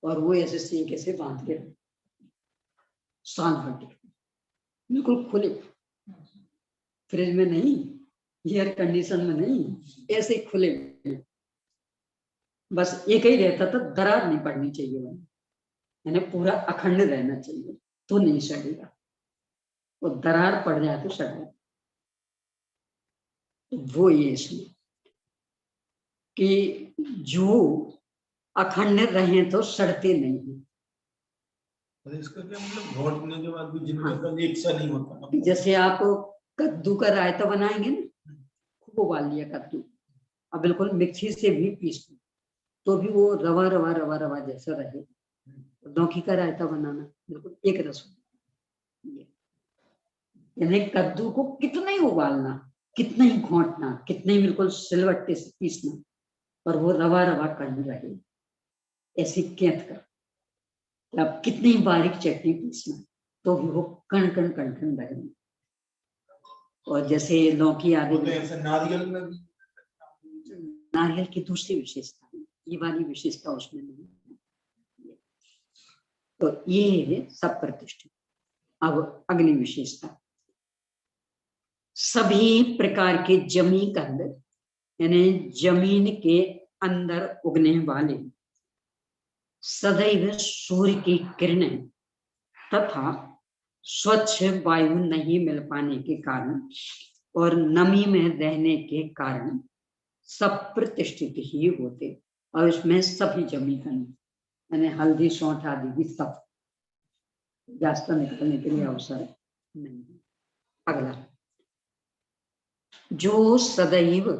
और वो ऐसे सीके से बांध के साल भर तक बिल्कुल खुले, फ्रिज में नहीं, एयर कंडीशन में नहीं, ऐसे खुले। बस एक ही रहता था, दरार नहीं पड़नी चाहिए, यानी पूरा अखंड रहना चाहिए तो नहीं सड़ेगा, वो दरार पड़ जाए तो सड़ जाए। तो वो ये इसमें कि जो अखंड रहे तो सड़ते नहीं है। और इसका क्या मतलब घोटने के बाद भी जिनका हाँ। दल एक सा नहीं होता? जैसे आप कद्दू का रायता बनाएंगे ना, खूब उबाल लिया कद्दू, अब बिल्कुल मिक्सी से भी पीस लो तो भी वो रवा रवा रवा रवा जैसा रहे। लौकी का रायता बनाना बिल्कुल एक रस, यानी कद्दू को कितना ही उबालना, कितना ही घोंटना, कितना ही बिल्कुल सिलवट्टे से पीसना, पर वो रवा रवा कण रहे। ऐसे कैंथ का आप कितनी ही बारीक चटनी पीसना तो भी वो कण कण कण कण रहे। और जैसे लौकी आदि तो ऐसे नारियल में भी, नारियल की दूसरी विशेषता है, ये वाली विशेषता उसमें नहीं है। तो ये सब प्रतिष्ठित। अब अगली विशेषता, सभी प्रकार के जमी कंद, यानी जमीन के अंदर उगने वाले, सदैव सूर्य की किरणें तथा स्वच्छ वायु नहीं मिल पाने के कारण और नमी में रहने के कारण सब प्रतिष्ठित ही होते। और इसमें सभी जमी कंद, यानी हल्दी, सौंठ आदि भी सब, रास्ता निकलने के लिए अवसर नहीं। अगला, जो सदैव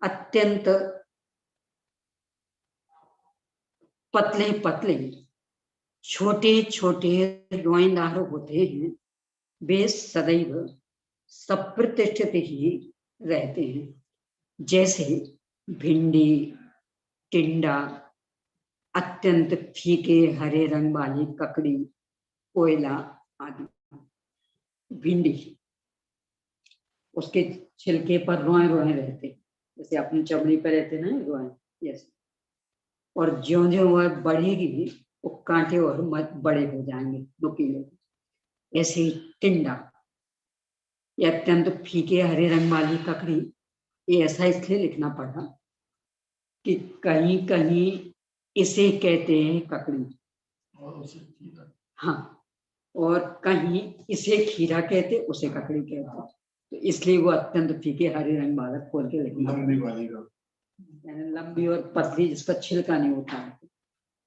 अत्यंत पतले पतले छोटे छोटे रोएंदार होते हैं, वे सदैव सप्रतिष्ठित ही रहते हैं, जैसे भिंडी, टिंडा, अत्यंत फीके हरे रंग वाली ककड़ी, कोयला आदि। भिंडी उसके छिलके पर रोए रोए रहते, जैसे अपनी चमड़ी पे रहते ना रोए, यस। और ज्यो ज्यो वह बढ़ेगी वो कांटे और बड़े हो जाएंगे, नुकीले। ऐसे ही टिंडा, ये अत्यंत फीके हरे रंग वाली ककड़ी, ये ऐसा इसलिए लिखना पड़ा कि कहीं कहीं इसे कहते हैं ककड़ी, और उसे खीरा। हाँ, और कहीं इसे खीरा कहते, उसे ककड़ी कहते, तो इसलिए वो अत्यंत फीके हरे रंग वाला खोल के लिखना, लंबी वाली का, यानी लंबी और पतली, जिसका छिलका नहीं होता है,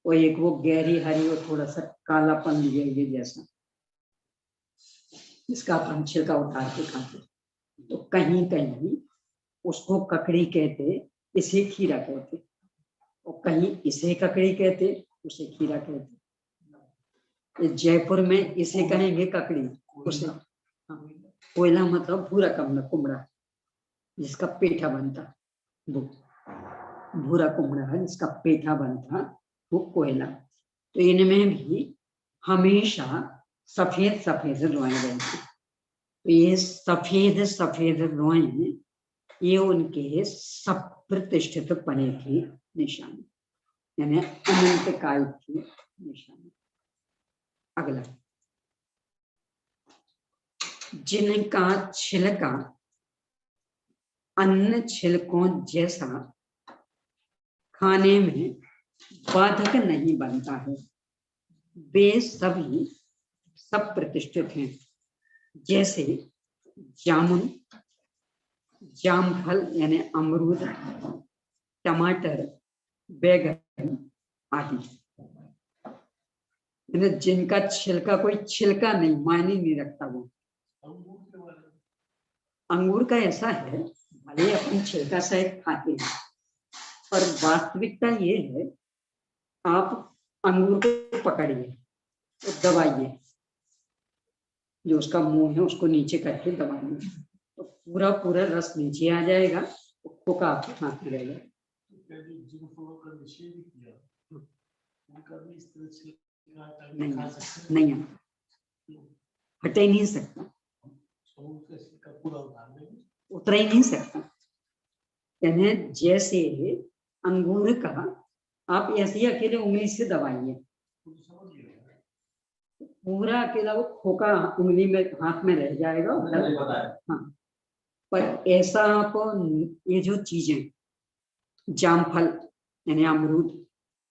और एक वो गहरी हरी और थोड़ा सा कालापन लिए जैसा, जिसका अपन छिलका उतार के खाते। तो कहीं कहीं उसको ककड़ी कहते, इसे खीरा कहते, और कहीं इसे ककड़ी कहते, उसे खीरा कहते। जयपुर में इसे कहेंगे ककड़ी, उसे हाँ, कोयला मतलब भूरा कुमड़ा, जिसका पेठा बनता, वो भूरा कुमड़ा है जिसका पेठा बनता, वो कोयला। तो इनमें भी हमेशा सफेद सफेद रोएं रहती, तो ये सफेद सफेद रोएं ये उनके सप्रतिष्ठित पने की निशानी, यानी अनंत काल की निशानी। अगला, जिनका छिलका अन्य छिलकों जैसा खाने में बाधक नहीं बनता है, वे सभी सब प्रतिष्ठित हैं, जैसे जामुन, जामफल यानी अमरूद, टमाटर, बैगन आदि। जिनका छिलका कोई छिलका नहीं, मायने नहीं रखता, वो अंगूर का ऐसा है, भले अपनी छिलका शायद खाते हैं, पर वास्तविकता ये है, आप अंगूर को पकड़िए तो दबाइए, जो उसका मुंह है उसको नीचे करके दबाइए, तो पूरा पूरा रस नीचे आ जाएगा, तो खोखा आपके हाथ में रहेगा। नहीं नहीं, हट ही नहीं सकता, उतर ही नहीं सकता। यानी जैसे अंगूर का आप ऐसे ही अकेले उंगली से दबाइए, पूरा अकेला वो खोखा उंगली में हाथ में रह जाएगा। हाँ, पर ऐसा आप ये जो चीजें जामफल यानी अमरूद,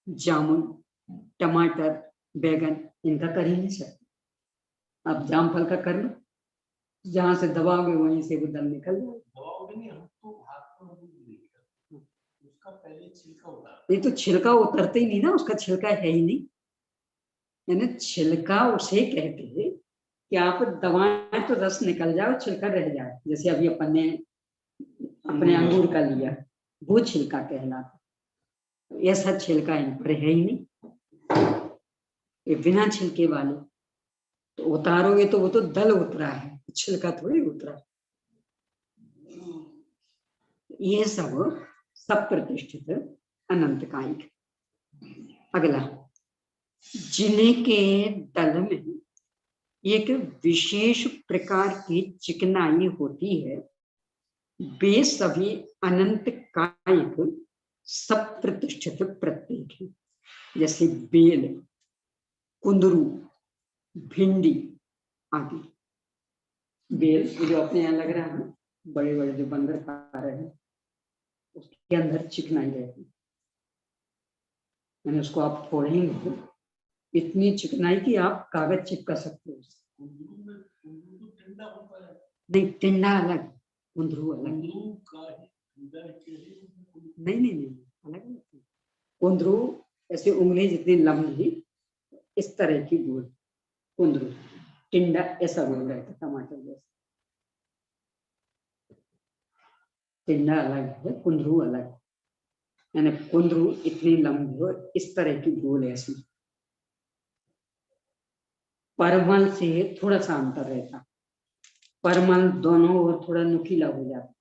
जामुन, टमाटर, बैगन, इनका कर ही नहीं सकते। आप जामफल का कर लो, जहां से दबाओगे वहीं से वो दल निकल जाएगा। ये तो छिलका उतरते ही नहीं ना, उसका छिलका है ही नहीं। यानी छिलका उसे कहते हैं कि आप दबाएं तो रस निकल जाए, छिलका रह जाए। जैसे अभी अपन ने अपने अंगूर का लिया, वो छिलका कहलाता, ऐसा छिलका इन पर है ही नहीं। ये बिना छिलके वाले, तो उतारोगे तो वो तो दल उतरा है, छिलका थोड़ी उतरा। ये सब प्रतिष्ठित अनंत कायिक। अगला, जिनके दल में एक विशेष प्रकार की चिकनाई होती है, वे सभी अनंत कायिक सब प्रतिष्ठित प्रत्येक है। जैसे बेल, कुंदरू, भिंडी आदि। बेल जो अपने यहाँ लग रहा है, बड़े बड़े जो बंदर खा रहे हैं, उसके अंदर चिकनाई रहती है, यानी उसको आप फोड़ेंगे इतनी चिकनाई कि आप कागज चिपका सकते हो। नहीं, टिंडा अलग, कुंदरू अलग। नहीं, अलग। कुंदरू ऐसे उंगली जितनी लंबी, इस तरह की गोल कुंदरू। टिंडा ऐसा गोल रहता, टमाटर जैसा। टिंडा अलग है, कुंदरू अलग। यानी कुंदरू इतनी लंबी और इस तरह की गोल है इसमें। परमल से थोड़ा सा अंतर रहता, परमल दोनों ओर थोड़ा नुकीला हो जाता,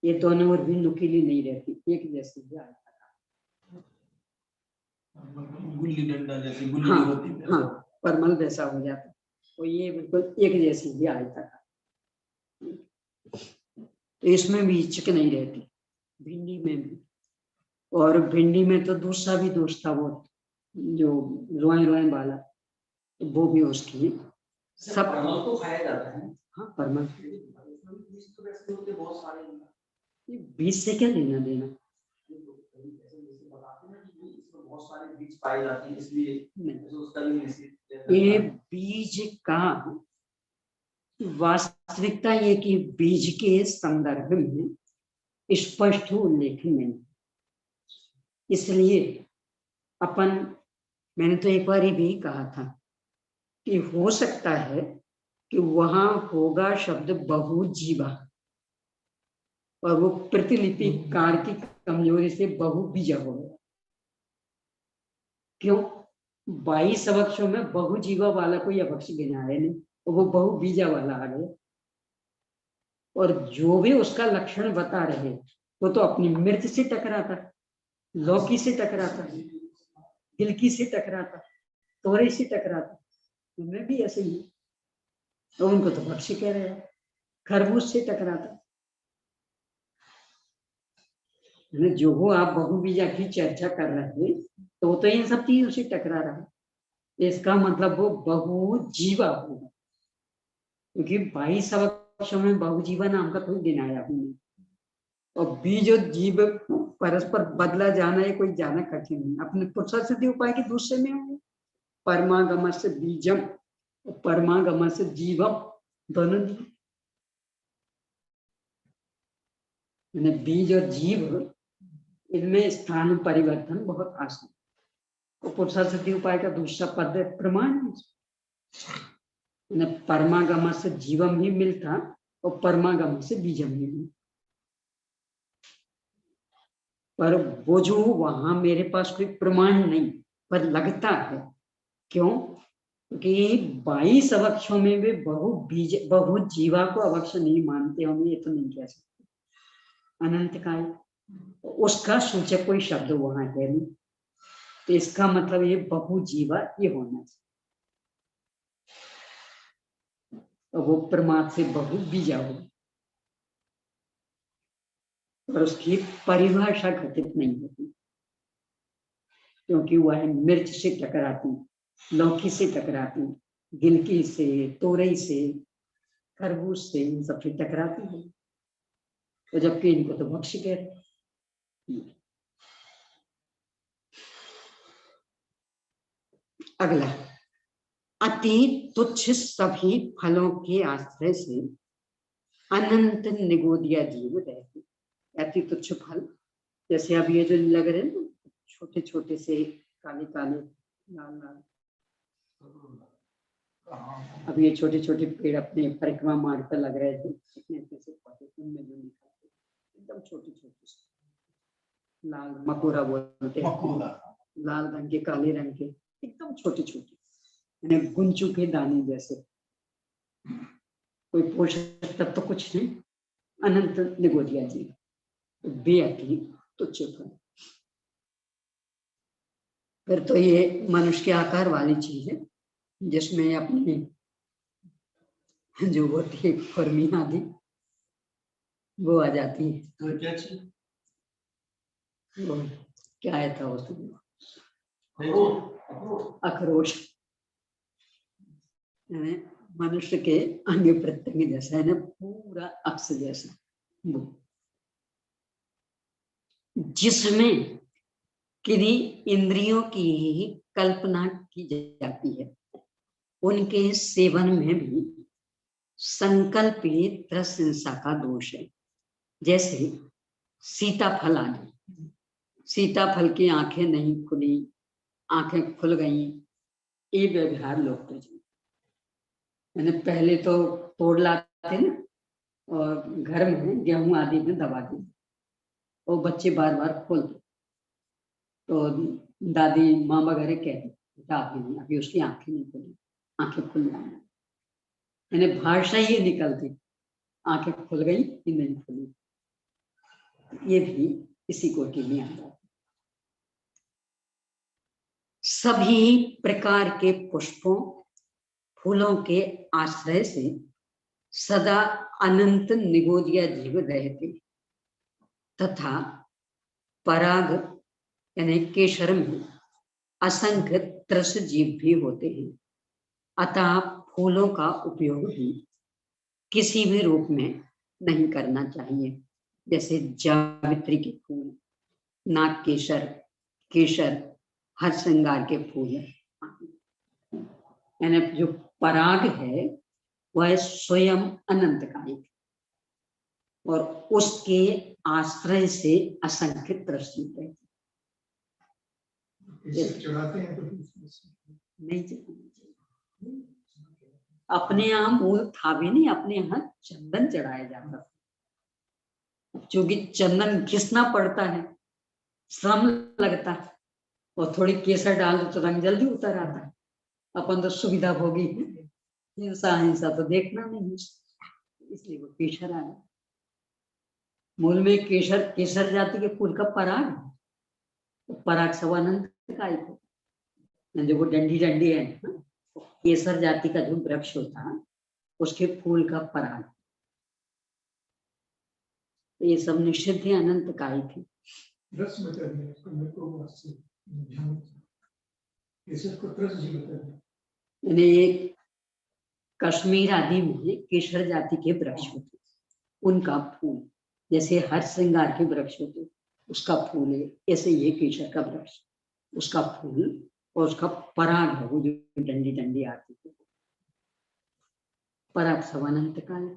ये दोनों ओर भी नुकीली नहीं रहती, एक जैसी ही आता। गुल्ली डंडा जैसी गुल्ली होती है। हाँ, परमल वैसा हो जाता, तो ये बिल्कुल एक जैसी ही आता था। तो इसमें भी चिकनाई रहती। भिंडी में भी, और भिंडी में तो दूसरा भी दोष था, वो जो रोए रोए वाला, वो भी उसकी सब परमल तो खाया जाता है। हाँ, परमल बीज तो वैसे होते बहुत सारे, बीज से क्या लेना देना। बहुत सारे बीज पाए जाते हैं, इसलिए उसका भी ये बीज का वास्तविकता ये कि बीज के संदर्भ में स्पष्ट उल्लेख नहीं, इसलिए मैंने तो एक बार भी कहा था कि हो सकता है कि वहां होगा शब्द बहुजीवा, और वो प्रतिलिपि कार की कमजोरी से बहुबीजा हो गया। क्यों? 22 अवक्षों में बहुजीवा वाला कोई अवक्ष गिना है नहीं, तो वो बहुबीजा वाला आ गया। और जो भी उसका लक्षण बता रहे वो तो अपनी मिर्च से टकराता, लौकी से टकराता, गिलकी से टकराता, तोरई से टकराता, उनमें भी ऐसे ही, और उनको तो भक्ष्य कह रहे हैं। खरबूज से टकराता, जो वो आप बहुबीजा की चर्चा कर रहे हैं तो वो तो इन सब चीजों से टकरा रहा है, इसका मतलब वो बहुजीवा होगा, क्योंकि 22 अवक्षों में बहुजीवा नाम का कोई गिनाया नहीं, और बीज और जीव परस्पर बदला जाना ये कोई जाना कठिन नहीं। अपने पुरुषा सिद्धि उपाय के दूसरे में होंगे परमागम से बीजम, परमागम से जीवम, दोनों बीज और जीव इनमें स्थान परिवर्तन बहुत आसान, तो पुरुषा सिद्धि उपाय का दूसरा पद प्रमाण है। परमागम से जीवम भी मिलता और परमागम से बीजम भी मिलता, पर वो जो वहां मेरे पास कोई प्रमाण नहीं, पर लगता है। क्यों? क्योंकि 22 अवक्षों में वे बहुजीवा को अवक्ष नहीं मानते होंगे, ये तो नहीं कह सकते। अनंत काय उसका सूचक कोई शब्द वहां है नहीं, तो इसका मतलब ये बहुजीवा ये होना चाहिए, और वो प्रमाद से बहुबीजा हो, और उसकी परिभाषा घटित नहीं होती, क्योंकि वह मिर्च से टकराती, लौकी से टकराती, गिलकी से, तोरई से, खरबूज से, इन सब से टकराती है, तो जबकि इनको तो भक्ष्य कहते। अगला, अति तुच्छ सभी फलों के आश्रय से अनंत निगोदिया जीव रहते। अति तुच्छ फल जैसे अब ये जो लग रहे हैं ना, छोटे छोटे से काले काले लाल लाल, अब ये छोटे छोटे पेड़ अपने परिक्रमा मार्ग पर लग रहे थे, इतने से पौधे उनमें जो निकलते एकदम छोटे छोटे से लाल मकोरा बोलते हैं, लाल रंग के, काले रंग के, एकदम छोटे छोटे, गुंचू के दाने जैसे, कोई पोषक तत्व तो कुछ नहीं, अनंत निगोदिया जीव, बेअति तुच्छ फल। फिर तो ये मनुष्य के आकार वाली चीज है, जिसमें अपनी जो होती है फर्मी आदि वो आ जाती है। तो क्या चीज? वो क्या आया था उसमें, अखरोट, मनुष्य के अंग प्रत्यंग जैसा है ना, पूरा अक्ष जैसा, वो जिसमें किन्हीं इंद्रियों की कल्पना की जाती है, उनके सेवन में भी संकल्पित प्रशंसा का दोष है। जैसे सीताफल आदि, सीताफल की आंखें नहीं खुली, आंखें खुल गई, ये व्यवहार लोग तो मैंने पहले तो तोड़ लाते ना और घर में गेहूं आदि में दबा दी, और बच्चे बार बार खोलते, तो दादी माँ वगैरह कहती नहीं, अभी उसकी आंखें नहीं खुली, आंखें खुल जाना, मैंने भाषा ये निकलती, आंखें खुल गई कि नहीं खुली, ये भी इसी कोटि में आ जाता। सभी प्रकार के पुष्पों फूलों के आश्रय से सदा अनंत निगोदिया जीव रहते। तथा पराग यानी केशर में असंख्य त्रस जीव भी होते हैं। अतः फूलों का उपयोग भी किसी भी रूप में नहीं करना चाहिए, जैसे जावित्री के फूल, नाग केशर, केशर, हर श्रृंगार के फूल है। यानी जो पराग है वह स्वयं अनंतकालिक और उसके आश्रय से असंख्य त्रसित है। चढ़ाते हैं तो नहीं चढ़ाते, अपने यहाँ मूल था भी नहीं, अपने यहाँ चंदन चढ़ाया जाता था। क्योंकि चंदन घिसना पड़ता है, श्रम लगता है, और थोड़ी केसर डाल दो तो रंग जल्दी उतर आता है। अपन तो सुविधा भोगी, हिंसा हिंसा तो देखना नहीं, इसलिए वो केसर आया। मूल में केसर केसर जाति के फूल का पराग है, तो पराग सब अनंत का जो वो डंडी डंडी है ना, केसर जाति का जो वृक्ष होता है उसके फूल का पराग, तो ये सब निषिद्ध है, अनंत कालिक है। कश्मीर आदि में केसर जाति के वृक्ष होते, उनका फूल जैसे हर श्रृंगार के वृक्ष होते उसका फूल है, ऐसे ये केसर का वृक्ष, उसका फूल और उसका पराग है, वो जो डंडी डंडी आती है, पराग सब अनंत काल,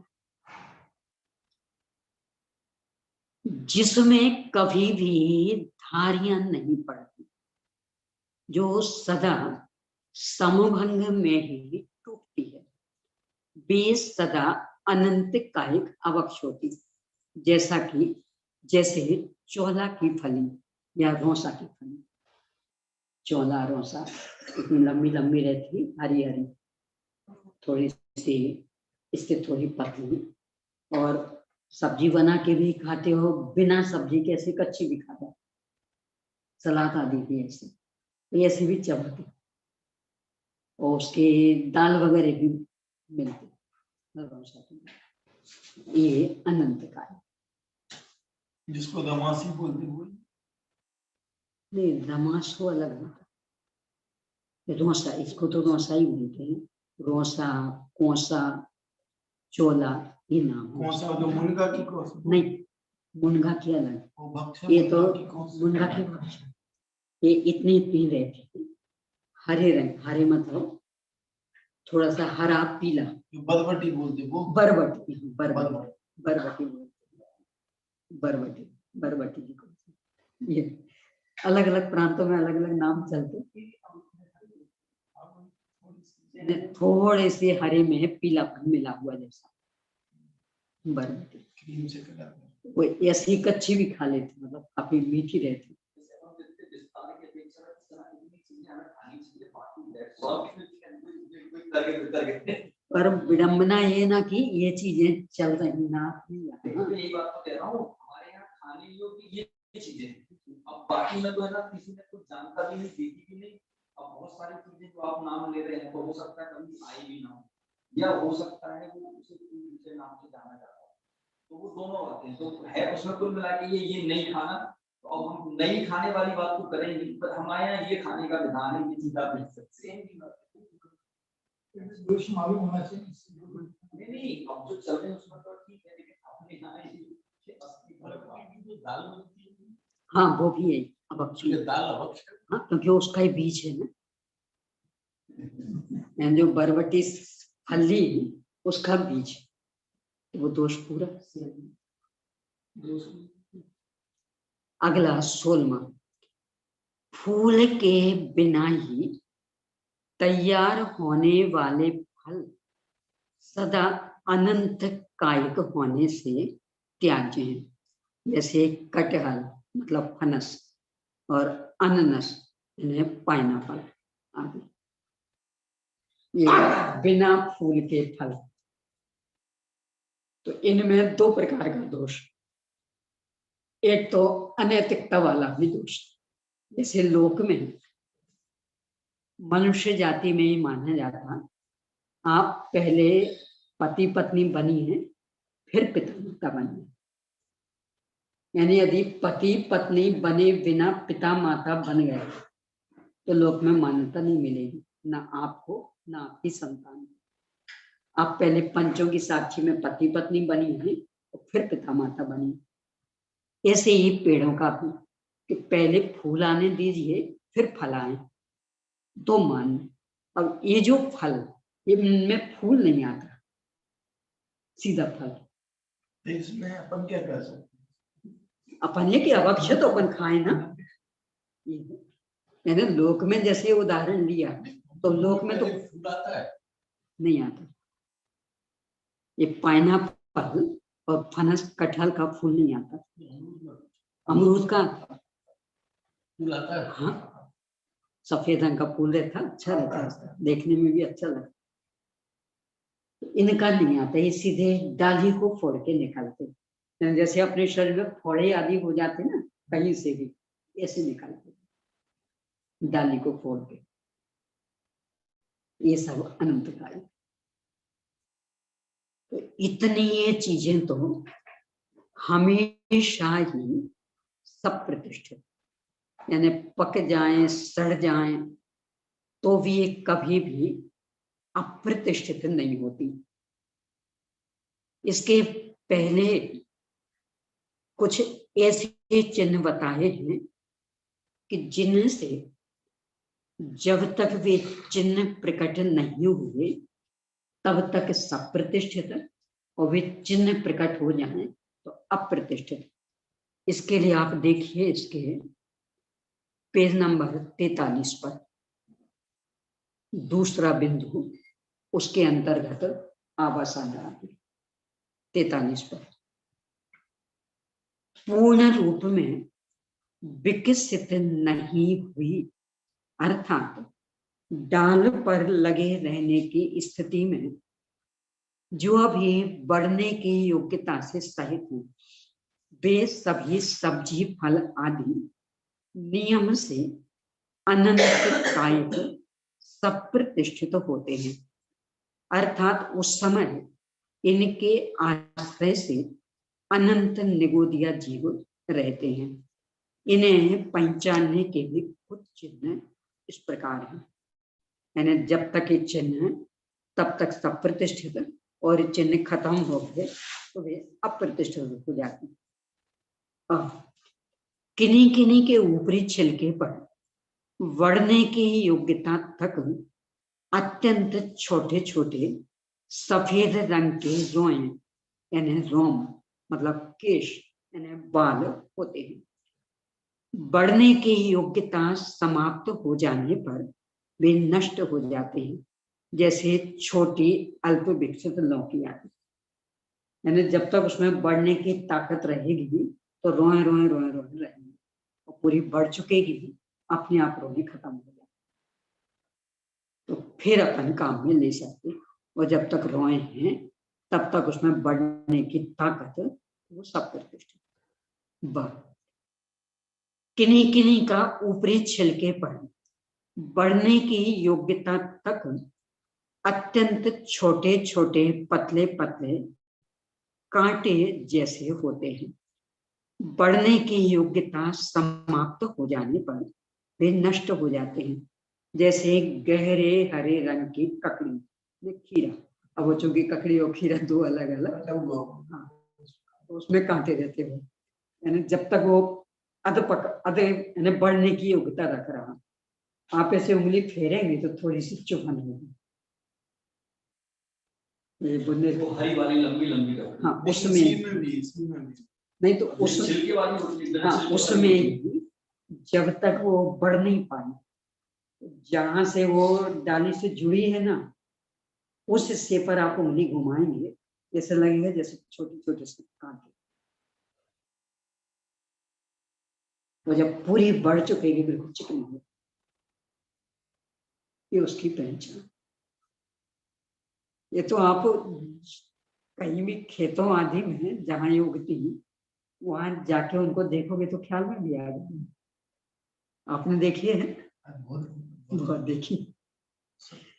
जिसमें कभी भी धारियां नहीं पड़ती, जो सदा समभंग में ही टूटती है, वे सदा अनंत कालिक अवक्ष होती, जैसा कि जैसे चौला की फली या रोसा की फली, चौला रोसा इतनी लंबी लंबी रहती, हरी हरी, थोड़ी सी इससे थोड़ी पतली, और सब्जी बना के भी खाते हो, बिना सब्जी के ऐसे कच्ची भी खाते हो, सलाद आदि भी ऐसे भी चबते, और उसके दाल वगैरह भी मिलते, ये अनंत का है। जिसको दमासी बोलते हैं, नहीं दमास को अलग होता है, रोसा, इसको तो रोसा ही बोलते हैं, रोसा, कोसा, चोला, ये नाम। कोसा जो मुनगा की कोसा? नहीं, मुनगा की अलग, ये तो मुनगा की भक्ष, ये इतनी इतनी रहती, हरे रंग, हरे मतलब थोड़ा सा हरा पीला, बरबटी बोलते वो, बरबटी, बरबटी, बरबटी बोलते, बरबटी, बरबटी की, ये अलग अलग प्रांतों में अलग अलग नाम चलते, थोड़े से हरे में पीलापन मिला हुआ जैसा बरबटी, वो ऐसी कच्ची भी खा लेते, मतलब काफी मीठी रहती। पर विडंबना ये ना कि ये चीजें चल रही ना, यही बात तो कह रहा हूँ, हमारे यहाँ खाने योग्य ये चीजें, अब बाकी में तो है ना, किसी ने कुछ जानकारी नहीं, देखी भी नहीं। अब बहुत सारी चीजें जो आप नाम ले रहे हैं, तो हो सकता है कभी आई भी ना हो, या हो सकता है वो उसे दूसरे नाम से जाना जाता है, तो वो दोनों बातें हैं। तो है उसमें कुल मिला के ये नहीं खाना, तो अब हम नहीं खाने वाली बात को करेंगे, पर हमारे यहाँ ये खाने का विधान है, ये चीज आप देख सकते हैं, दोष मालूम होना चाहिए। नहीं, अब जो चल रहे हैं उसमें तो ठीक है, लेकिन अपने यहाँ हाँ वो भी है अवक्ष, हाँ क्योंकि उसका ही बीज है ना, जो बरबटी फली उसका बीज, वो दोष पूरा। अगला 16वां, फूल के बिना ही तैयार होने वाले फल सदा अनंत कायिक होने से त्याज्य हैं, जैसे कटहल मतलब फनस और अननस इन्हें पाइनएप्पल आदि, ये बिना फूल के फल। तो इनमें दो प्रकार का दोष, एक तो अनैतिकता वाला भी दोष, जैसे लोक में मनुष्य जाति में ही माना जाता, आप पहले पति पत्नी बनी है फिर पिता माता बनी, यानी यदि पति पत्नी बने बिना पिता माता बन गए तो लोक में मान्यता नहीं मिलेगी, ना आपको ना आपकी संतान। आप पहले पंचों की साक्षी में पति पत्नी बनी है और फिर पिता माता बनी। ऐसे ही पेड़ों का भी कि पहले फूल आने दीजिए फिर फल आए तो मान। अब ये जो फल, ये इनमें फूल नहीं आता, सीधा फल। तो इसमें अपन क्या कर सकते हैं? अपन ये कि अवश्य तो अपन खाए ना। यानी लोक में जैसे उदाहरण लिया तो लोक में तो फूल आता है नहीं आता। ये पाइनएप्पल और फनस कटहल का फूल नहीं आता, अमरूद का फूल आता है। हाँ, सफेद रंग का फूल रहता, अच्छा रहता है, देखने में भी अच्छा लगता। इनका नहीं आता, ये सीधे डाली को फोड़ के निकालते, जैसे अपने शरीर में फोड़े आदि हो जाते ना कहीं से भी, ऐसे निकालते डाली को फोड़ के। ये सब अनंतकारी। तो इतनी ये चीजें तो हमेशा ही सब प्रतिष्ठित, यानी पक जाएं सड़ जाएं तो भी ये कभी भी अप्रतिष्ठित नहीं होती। इसके पहले कुछ ऐसे चिन्ह बताए हैं कि जिनसे जब तक वे चिन्ह प्रकट नहीं हुए तब तक सब प्रतिष्ठित, और वे चिन्ह प्रकट हो जाएं तो अप्रतिष्ठित। इसके लिए आप देखिए इसके पेज नंबर 43 पर दूसरा बिंदु, उसके अंतर्गत आवासन 43 पर पूर्ण रूप में विकसित नहीं हुई, अर्थात डाल पर लगे रहने की स्थिति में जो अभी बढ़ने की योग्यता से सहित हैं, वे सभी सब्जी फल आदि नियम से अनंत कायिक सब प्रतिष्ठित होते हैं। अर्थात उस समय इनके आश्रय से अनंत निगोदिया जीव रहते हैं। इन्हें पहचानने के लिए कुछ चिन्ह इस प्रकार हैं, यानी जब तक ये चिन्ह तब तक सब प्रतिष्ठित, और चिन्ह खत्म हो गए तो वे अप्रतिष्ठित हो जाते हैं। किन्हीं किन्हीं के ऊपरी छिलके पर बढ़ने की योग्यता तक अत्यंत छोटे छोटे सफेद रंग के रोए, यानी रोम मतलब केश यानी बाल होते हैं। बढ़ने की योग्यता समाप्त हो जाने पर वे नष्ट हो जाते हैं, जैसे छोटी अल्प विकसित लौकी आदि। यानी जब तक उसमें बढ़ने की ताकत रहेगी तो रोए रोए रोए रोए रहेंगे, और पूरी बढ़ चुकेगी अपने आप रोने खत्म हो जाए तो फिर अपन काम में ले सकते। और जब तक रोए हैं तब तक उसमें बढ़ने की ताकत वो सब प्रतिष्ठित। किन्हीं किन्हीं का ऊपरी छिलके पर बढ़ने की योग्यता तक अत्यंत छोटे छोटे पतले पतले कांटे जैसे होते हैं। बढ़ने की योग्यता समाप्त हो जाने पर वे नष्ट हो जाते हैं, जैसे गहरे हरे रंग की ककड़ी में खीरा। अब वो चूंकि ककड़ी और खीरा दो अलग अलग, हाँ, तो उसमें कांटे रहते हो, यानी जब तक वो यानी बढ़ने की योग्यता रख रहा, आप ऐसे उंगली फेरेंगे तो थोड़ी सी चुभन होगी। ये बुनने वो हरी वाली लंबी लंबी ककड़ी। हाँ, उसमें नहीं तो छिलके वाली होती है। हाँ, उसमें जब तक वो बढ़ नहीं पाए, जहां से वो डाली से जुड़ी है ना, उस हिस्से पर आप उंगली घुमाएंगे, ऐसा लगेगा जैसे छोटे छोटे से कांटे। वो जब पूरी बढ़ चुकेगी बिल्कुल चिकनी हो, ये उसकी पहचान। ये तो आप कहीं भी खेतों आदि में जहां ये उगती, वहां जाके उनको देखोगे तो ख्याल में भी आ जाएगा। आपने देखी है? बहुत देखी।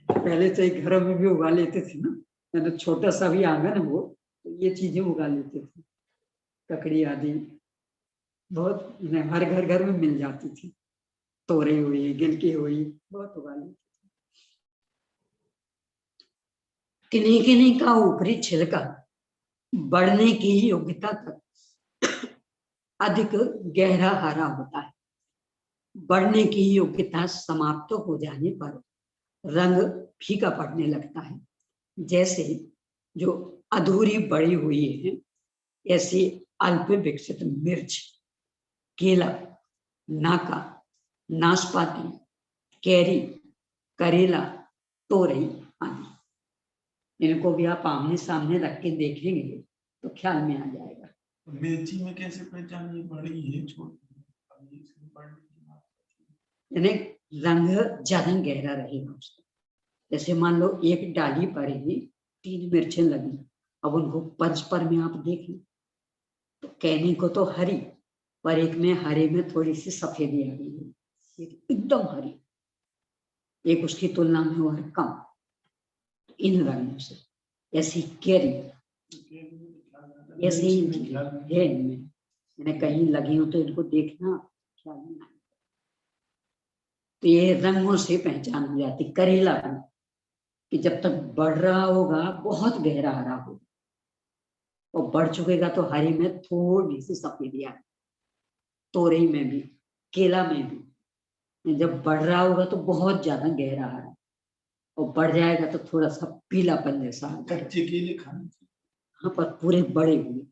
पहले तो एक घरों में भी उगा लेते थे ना, तो छोटा सा भी आंगन हो तो ये चीजें उगा लेते थे, ककड़ी आदि बहुत हर घर घर में मिल जाती थी, तोरई हुई, गिलकी हुई, बहुत उगा लेती। किन्हीं किन्हीं का ऊपरी छिलका बढ़ने की योग्यता तक अधिक गहरा हरा होता है। बढ़ने की योग्यता समाप्त हो जाने पर रंग फीका पड़ने लगता है। जैसे जो अधूरी बढ़ी हुई है, ऐसी अल्प विकसित मिर्च, केला, नाका, नाशपाती, कैरी, करेला, तोरई आदि। इनको भी आप आमने सामने रख के देखेंगे तो ख्याल में आ जाएगा। मिर्ची में कैसे पहचान ये बड़ी है छोटी है? अब ये इसमें बढ़ने की बात है। यानी रंग ज्यादा गहरा रहेगा उसका। जैसे मान लो एक डाली पर ही 3 मिर्चें लगी, अब उनको परस्पर में आप देखें तो कहने को तो हरी, पर एक में हरे में थोड़ी सी सफेदी आ गई है, एक एकदम हरी, एक उसकी तुलना में और कम। इन रंगों से ऐसी कैरी ऐसे ही है इनमें, मैंने कहीं लगी हो तो इनको देखना ख्याल में आए। तो ये रंगों से पहचान हो जाती। करेला भी कि जब तक बढ़ रहा होगा बहुत गहरा हरा होगा, और बढ़ चुकेगा तो हरे में थोड़ी सी सफेदी आएगी। तोरई में भी, केला में भी जब बढ़ रहा होगा तो बहुत ज्यादा गहरा हरा, और बढ़ जाएगा तो थोड़ा सा पीलापन जैसा आता है। कच्चे केले खाने चाहिए। हाँ, पर पूरे बड़े हुए,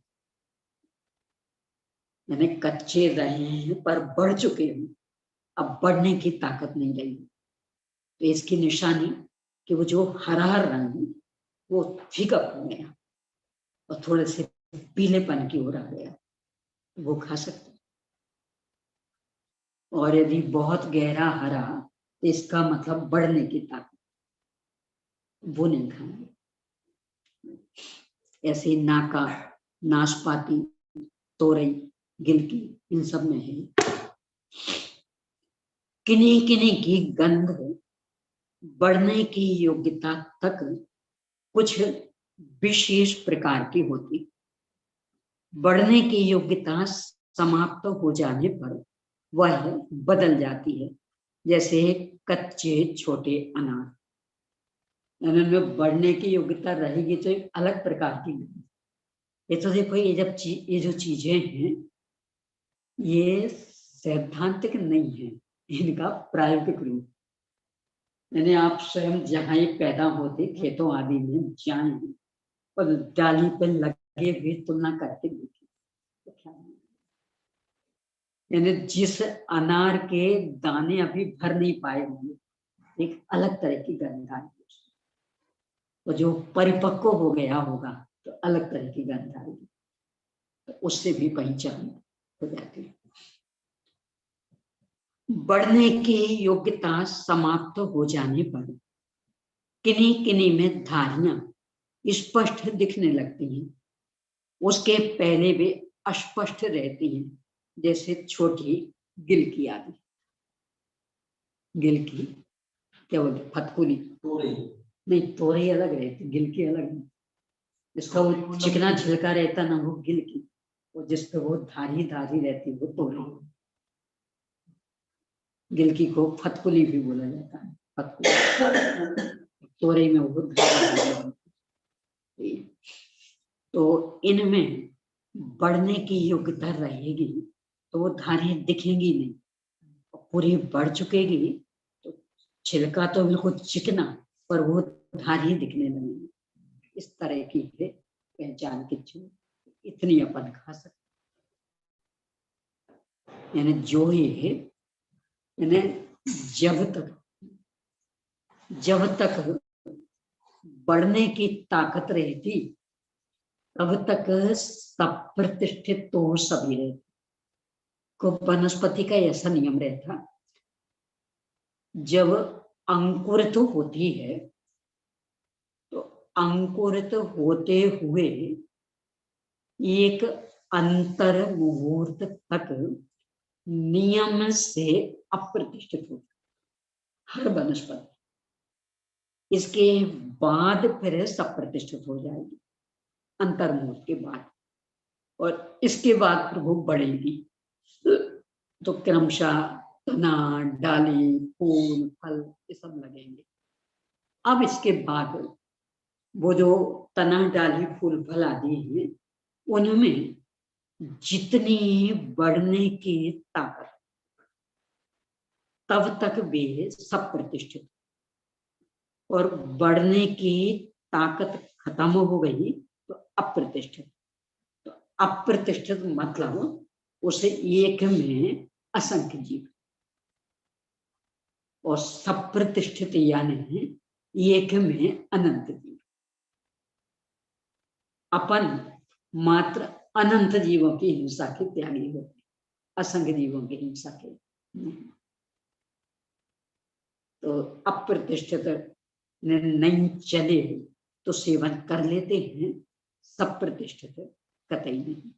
यानी कच्चे रहे हैं पर बढ़ चुके हैं, अब बढ़ने की ताकत नहीं रही। तो इसकी निशानी कि वो जो हरा रंग है वो फीका हो गया और थोड़े से पीलेपन की ओर आ गया, वो खा सकते। और यदि बहुत गहरा हरा तो इसका मतलब बढ़ने की ताकत, वो नहीं खाएंगे। ऐसे नाका, नाशपाती, तोरई, गिलकी, इन सब में है। किन्हीं किन्हीं की गंध बढ़ने की योग्यता तक कुछ विशेष प्रकार की होती, बढ़ने की योग्यता समाप्त हो जाने पर वह बदल जाती है। जैसे कच्चे छोटे अनार, उनमें बढ़ने की योग्यता रहेगी तो एक अलग प्रकार की। ये तो देखो, ये जो चीजें हैं ये सैद्धांतिक नहीं है, इनका प्रायोगिक रूप। यानी आप स्वयं जहाँ ही पैदा होते खेतों आदि में जाएं और डाली पर लगे हुए तुलना करके देखें तो क्या, यानी जिस अनार के दाने अभी भर नहीं पाए होंगे एक अलग तरह की गंध आएगी, और जो परिपक्व हो गया होगा तो अलग तरह की गंध आएगी, तो उससे भी पहचान हो जाती है। बढ़ने की योग्यता समाप्त हो जाने पर किन्हीं किन्हीं में धारियां स्पष्ट दिखने लगती हैं, उसके पहले वे अस्पष्ट रहती हैं। जैसे छोटी गिलकी आदि, गिलकी क्या बोलते, फतकुली, नहीं तोरई अलग रहती, गिलकी अलग नहीं। जिसका वो चिकना छिलका रहता ना वो गिलकी, और जिसपे वो धारी धारी रहती वो तोरई। गिलकी को फतकुली भी बोला जाता है, फतकुली। तोरई में वो धारी। तो इनमें बढ़ने की योग्यता रहेगी तो वो धारियां दिखेंगी नहीं, पूरी बढ़ चुकेगी तो छिलका तो बिल्कुल चिकना पर वो धारियां दिखने लगेंगी। इस तरह की है पहचान की चीज, इतनी अपन खा सकते। यानी जो ये है, यानी जब तक बढ़ने की ताकत रहती तब तक सब प्रतिष्ठित तो सभी रहते। को वनस्पति का ऐसा नियम रहता, जब अंकुरित होती है तो अंकुरित होते हुए एक अंतर मुहूर्त तक नियम से अप्रतिष्ठित होता हर वनस्पति, इसके बाद फिर सब प्रतिष्ठित हो जाएगी अंतर मुहूर्त के बाद, और इसके बाद फिर वो बढ़ेगी। तो क्रमशः तना, डाली, फूल, फल ये सब लगेंगे। अब इसके बाद वो जो तना, डाली, फूल, फल आदि हैं, उनमें जितनी बढ़ने की ताकत, तब तक वे सब प्रतिष्ठित, और बढ़ने की ताकत खत्म हो गई तो अप्रतिष्ठित। तो अप्रतिष्ठित मतलब उसे एक में असंख्य जीव, और सब प्रतिष्ठित यानी एक में अनंत जीव। अपन मात्र अनंत जीवों की हिंसा के त्यागी होते, असंख्य जीवों की हिंसा के नहीं। तो अप्रतिष्ठित नहीं चले तो सेवन कर लेते हैं, सब प्रतिष्ठित कतई नहीं।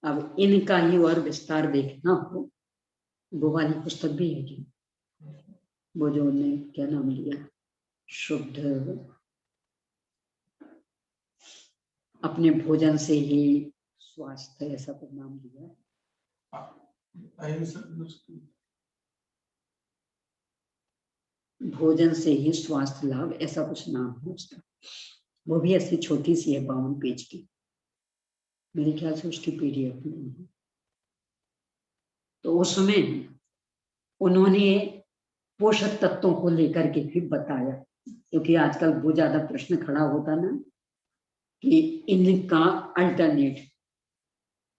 अब इनका ही और विस्तार देखना हो, वो वाली पुस्तक भी है कि वो जो उन्होंने क्या नाम लिया, शुद्ध अपने भोजन से ही स्वास्थ्य, ऐसा कुछ नाम लिया। भोजन से ही स्वास्थ्य लाभ, ऐसा कुछ नाम है उसका। वो भी ऐसी छोटी सी है, 52 पेज की, मेरे ख्याल से उसकी पीडीएफ नहीं है। तो उसमें उन्होंने पोषक तत्वों को लेकर के भी बताया, क्योंकि आजकल वो ज्यादा प्रश्न खड़ा होता ना कि इनका अल्टरनेट,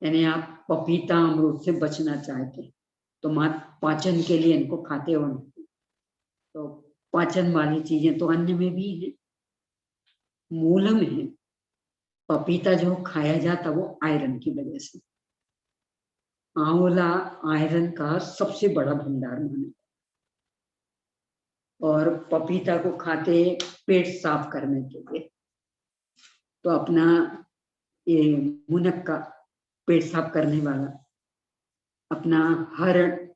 यानी आप पपीता अमरूद से बचना चाहते तो मात्र पाचन के लिए इनको खाते हो, तो पाचन वाली चीजें तो अन्य में भी है। मूल में पपीता जो खाया जाता वो आयरन की वजह से, आंवला आयरन का सबसे बड़ा भंडार माना, और पपीता को खाते पेट साफ करने के लिए। तो अपना ये मुनक्का पेट साफ करने वाला, अपना हरण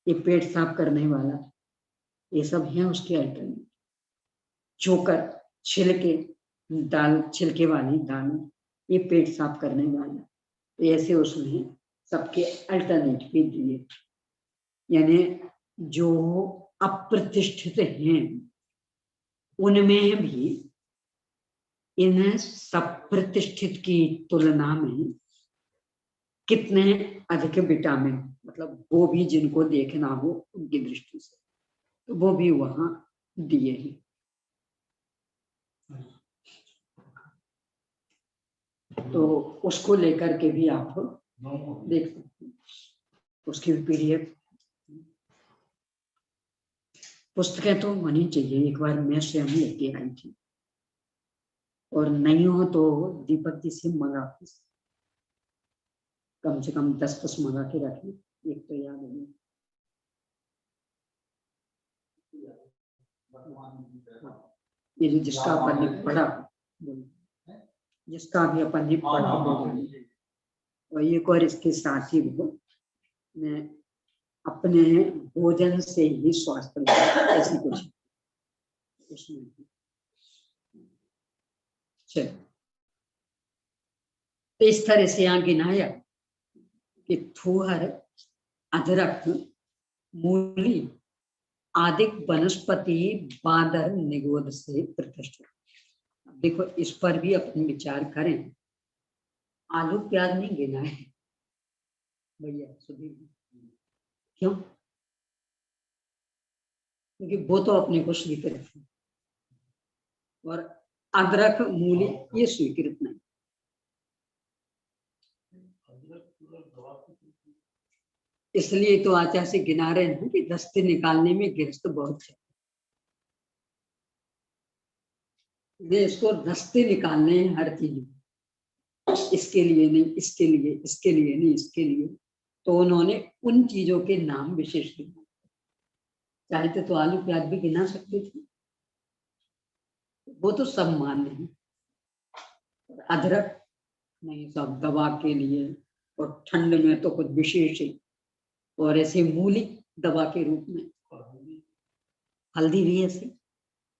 ये पेट साफ करने वाला, ये सब है उसके अल्टरनेट। चोकर, छिलके, दाल, छिलके वाली दाल, ये पेट साफ करने वाला। तो ऐसे उसमें सबके अल्टरनेट भी दिए, यानी जो अप्रतिष्ठित हैं उनमें भी इन सब प्रतिष्ठित की तुलना में कितने अधिक विटामिन, मतलब वो भी जिनको देखना हो उनकी दृष्टि से, तो वो भी वहां दिए हैं। तो उसको लेकर के भी आप देख सकते हैं, उसकी भी पीडीएफ। पुस्तकें तो होनी चाहिए, एक बार मैं स्वयं लेके आई थी, और नहीं हो तो दीपक जी से मंगा, कम से कम 10 मंगा के रखें, एक तो याद नहीं। ये जो जिसका अपन ने पढ़ा, जिसका भी अपन ने पढ़ा, और एक और इसके साथ ही वो मैं अपने भोजन से ही स्वास्थ्य लाभ, ऐसी कुछ उसमें। चलो, तो इस तरह से यहाँ गिनाया कि थूहर, अदरक, मूली आदि वनस्पति बादर निगोद से प्रतिष्ठित। देखो इस पर भी अपन विचार करें। आलू प्याज नहीं गिना है भैया सुधीर, क्यों? क्योंकि वो तो अपने को स्वीकृत है, और अदरक, मूली ये स्वीकृत नहीं। इसलिए तो आचार्य से गिना रहे हैं कि दस्ते निकालने में गृहस्थ बहुत है। इसको दस्ते निकालने हैं हर चीज, इसके लिए नहीं, इसके लिए, इसके लिए नहीं, इसके लिए। तो उन्होंने उन चीजों के नाम विशेष गिना, चाहते तो आलू प्याज भी गिना सकते थे, वो तो सब मान नहीं। अदरक नहीं, सब दवा के लिए, और ठंड में तो कुछ विशेष है, और ऐसे मूली दवा के रूप में, हल्दी भी ऐसे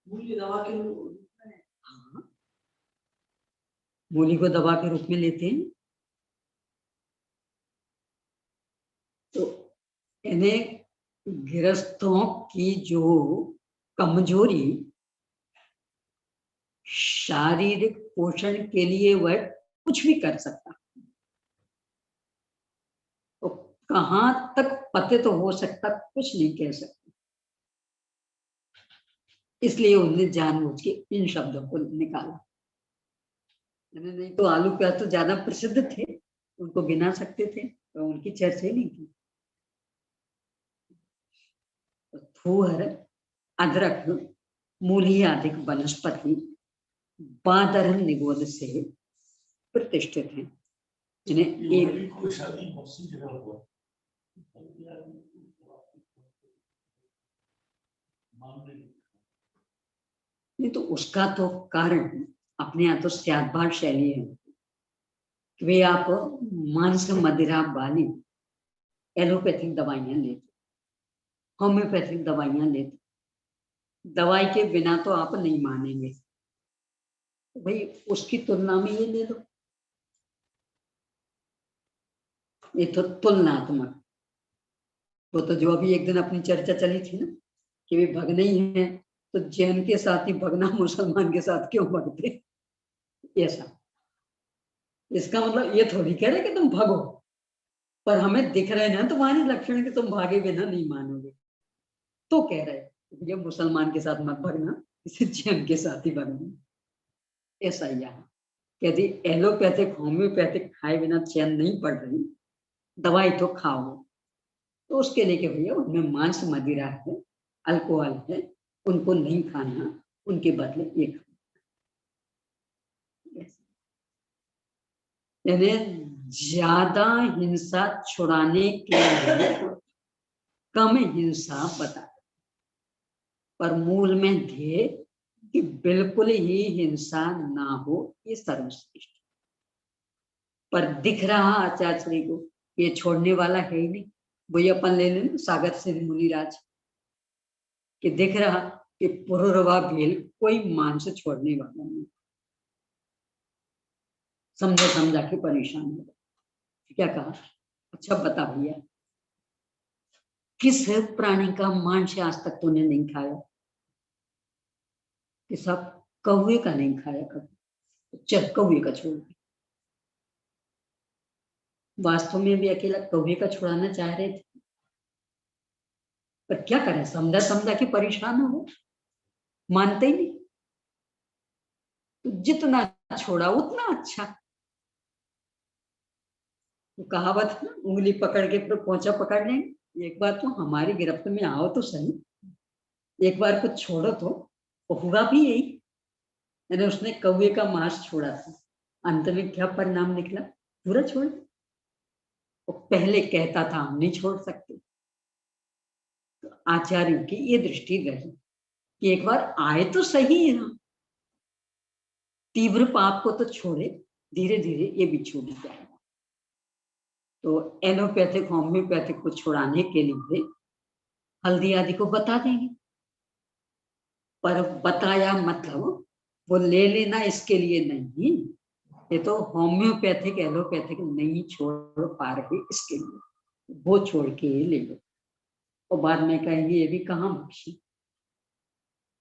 मूली दवा के रूप में। हाँ, मूली को दवा के रूप में लेते हैं। तो इन्हें गृहस्थों की जो कमजोरी शारीरिक पोषण के लिए वह कुछ भी कर सकता, तो कहां तक पतित हो सकता कुछ नहीं कह सकता। इसलिए उन्होंने जानबूझ के इन शब्दों को निकाला। नहीं तो आलू प्याज तो ज्यादा प्रसिद्ध थे, उनको गिना सकते थे, तो उनकी चर्चा ही नहीं की। थूहर, अदरक, मूली आदि वनस्पति बादरन निगोद से प्रतिष्ठित हैं, जिन्हें एक नहीं तो उसका तो कारण अपने यहाँ तो स्यादभार शैली है कि वे आप मांस मदिरा वाली एलोपैथिक दवाइयां लेते, होम्योपैथिक दवाइयां लेते, दवाई के बिना तो आप नहीं मानेंगे, तो भाई उसकी तुलना में ये ले लो। ये तो तुलनात्मक, तो जो अभी एक दिन अपनी चर्चा चली थी ना कि वे भगने ही हैं, तो जैन के साथ ही भगना मुसलमान के साथ क्यों भगते, ऐसा। इसका मतलब ये थोड़ी कह रहे कि तुम भगो, पर हमें दिख रहे ना तुम्हारे लक्षण कि तुम भागे बिना नहीं मानोगे, तो कह रहे ये मुसलमान के साथ मत भगना, इसे जैन के साथ ही भगना। ऐसा ही यहाँ यदि एलोपैथिक होम्योपैथिक खाए बिना चैन नहीं पड़ रही, दवाई तो खाओ, तो उसके लिए कि भैया उनमें मांस मदिरा है, अल्कोहल है, उनको नहीं खाना, उनके बदले ये खाना। यानी ज्यादा हिंसा छुड़ाने के लिए कम हिंसा बता, पर मूल में ध्येय कि बिल्कुल ही हिंसा ना हो, ये सर्वश्रेष्ठ। पर दिख रहा आचार्य को ये छोड़ने वाला है ही नहीं, वही अपन ले लें सागर सिंह मुनिराज कि दिख रहा कि पुरुरवा भेल कोई मांस छोड़ने वाला नहीं, समझा के परेशान हो। क्या कहा, अच्छा बता भैया किस प्राणी का मांस आज तक तूने नहीं खाया, कि सब कौवे का नहीं खाया कभी, चल कौवे का छोड़। वास्तव में भी अकेला कौवे का छुड़ाना चाह रहे थे, पर क्या करें, समझा के परेशान हो, मानते ही नहीं। तो जितना छोड़ा उतना अच्छा, तो कहावत है ना, उंगली पकड़ के फिर पोंछा पकड़ लेंगे। एक बार तो हमारी गिरफ्त में आओ तो सही, एक बार कुछ छोड़ो तो हुआ भी यही। यानी उसने कौवे का मांस छोड़ा था, अंत में क्या परिणाम निकला, पूरा छोड़। वो पहले कहता था हम नहीं छोड़ सकते, तो आचार्यों की ये दृष्टि रही कि एक बार आए तो सही यहाँ, तीव्र पाप को तो छोड़े, धीरे धीरे ये भी छूट जाएगा। तो एलोपैथिक होम्योपैथिक को छुड़ाने के लिए हल्दी आदि को बता देंगे, पर बताया मतलब वो ले लेना इसके लिए नहीं, ये तो होम्योपैथिक एलोपैथिक नहीं छोड़ पा रहे इसके लिए वो छोड़ के ले लो, और बाद में कहेंगे ये भी कहाँ बख्शी,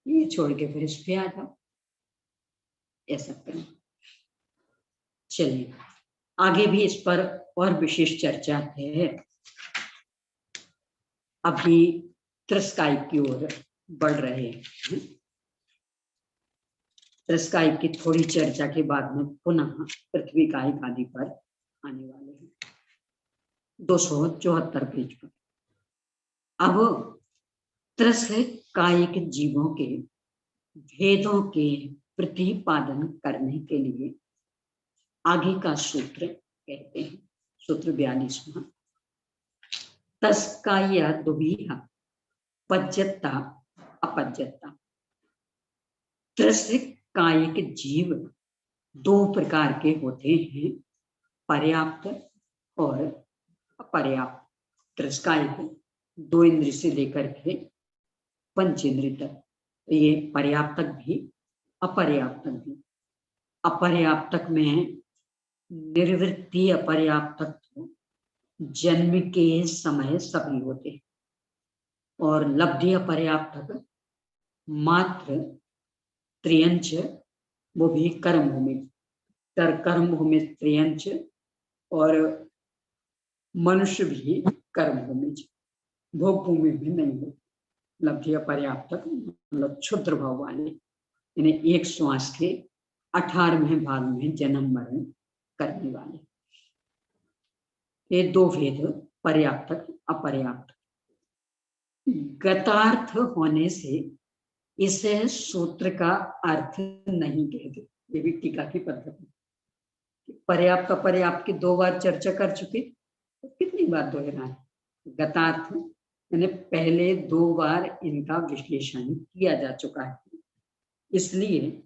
ये छोड़ के फिर इस पे आ जाओ, ऐसा करें। चलिए आगे भी इस पर और विशेष चर्चा है। अभी त्रिस्काय की ओर बढ़ रहे हैं, त्रिस्काय की थोड़ी चर्चा के बाद में पुनः पृथ्वी कायिक आदि पर आने वाले हैं, 274 पेज पर। अब त्रिस्कायिक जीवों के भेदों के प्रतिपादन करने के लिए आगे का सूत्र कहते हैं, सूत्र 42वां, तस्काया दुबिहा पज्यता अपज्यता। त्रिस्कायिक जीव दो प्रकार के होते हैं, पर्याप्त और अपर्याप्त। त्रिस्कायिक 2 इंद्रिय से लेकर के 5 इंद्रिय तक, ये पर्याप्तक भी अपर्याप्तक भी। अपर्याप्तक में निर्वृत्ति अपर्याप्तत्व जन्म के समय सभी होते हैं, और लब्धि अपर्याप्तक मात्र त्रियंच, वो भी कर्म भूमि, कर्म भूमि त्रियंच, और मनुष्य भी कर्म भूमि, भोग भूमि भी नहीं हो। लब्धि अपर्याप्तक मतलब क्षुद्र भाव वाले, यानी एक श्वास के 18वें भाग में जन्म मरण करने वाले। ये दो भेद, पर्याप्तक अपर्याप्त। गतार्थ होने से इस सूत्र का अर्थ नहीं कहते, ये भी टीका की पद्धति। पर्याप्त अपर्याप्त की 2 बार चर्चा कर चुके, तो कितनी बार दोहराए। गतार्थ यानी पहले 2 बार इनका विश्लेषण किया जा चुका है, इसलिए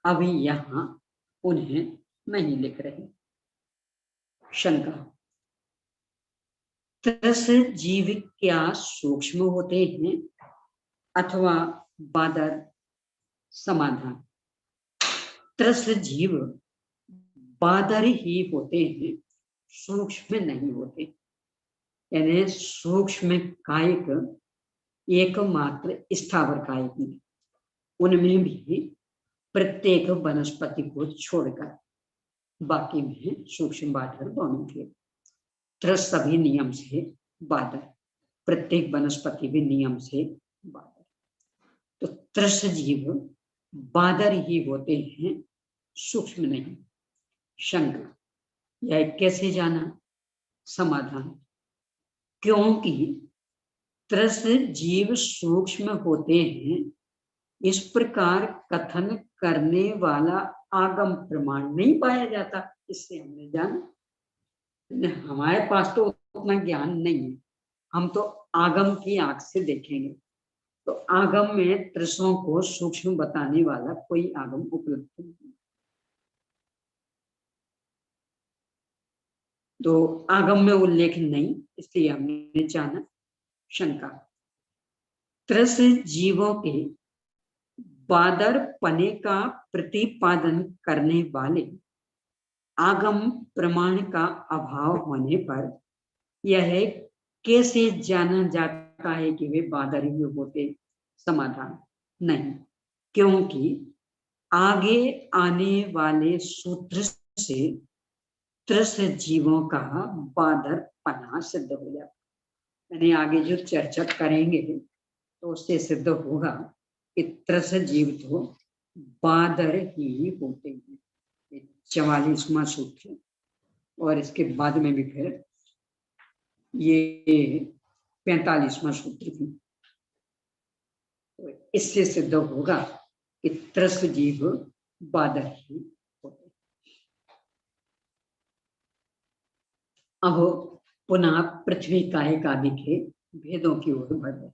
अभी यहाँ उन्हें नहीं लिख रहे। शंका, त्रस जीव क्या सूक्ष्म होते हैं अथवा बादर? समाधान, त्रस जीव बादर ही होते हैं, सूक्ष्म नहीं होते। यानी सूक्ष्म कायिक एकमात्र स्थावर कायिक में, उनमें भी प्रत्येक वनस्पति को छोड़कर बाकी में सूक्ष्म बादर दोनों के। त्रस सभी नियम से बादर, प्रत्येक वनस्पति भी नियम से बादर। तो त्रस जीव बादर ही होते हैं, सूक्ष्म नहीं। शंका, यह कैसे जाना? समाधान, क्योंकि त्रस जीव सूक्ष्म होते हैं इस प्रकार कथन करने वाला आगम प्रमाण नहीं पाया जाता। इससे हमने जाना, हमारे पास तो उतना ज्ञान नहीं है, हम तो आगम की आंख से देखेंगे, तो आगम में त्रसों को सूक्ष्म बताने वाला कोई आगम उपलब्ध नहीं। तो आगम में उल्लेख नहीं, इसलिए हमने जाना। शंका, त्रस जीवों के बादर पने का प्रतिपादन करने वाले आगम प्रमाण का अभाव होने पर यह कैसे जाना जाता है कि वे बादर ही होते? समाधान, नहीं, क्योंकि आगे आने वाले सूत्र से त्रस जीवों का बादर पना सिद्ध हो जाता। यानी आगे जो चर्चा करेंगे तो उससे सिद्ध होगा कि त्रस जीव तो बादर ही होते हैं। 44वां सूत्र, और इसके बाद में भी फिर ये 45वां सूत्र भी, तो इससे सिद्ध होगा कि त्रस जीव बादर ही होते। अब पुनः पृथ्वी कायिक आदि के भेदों की ओर बढ़ रहे।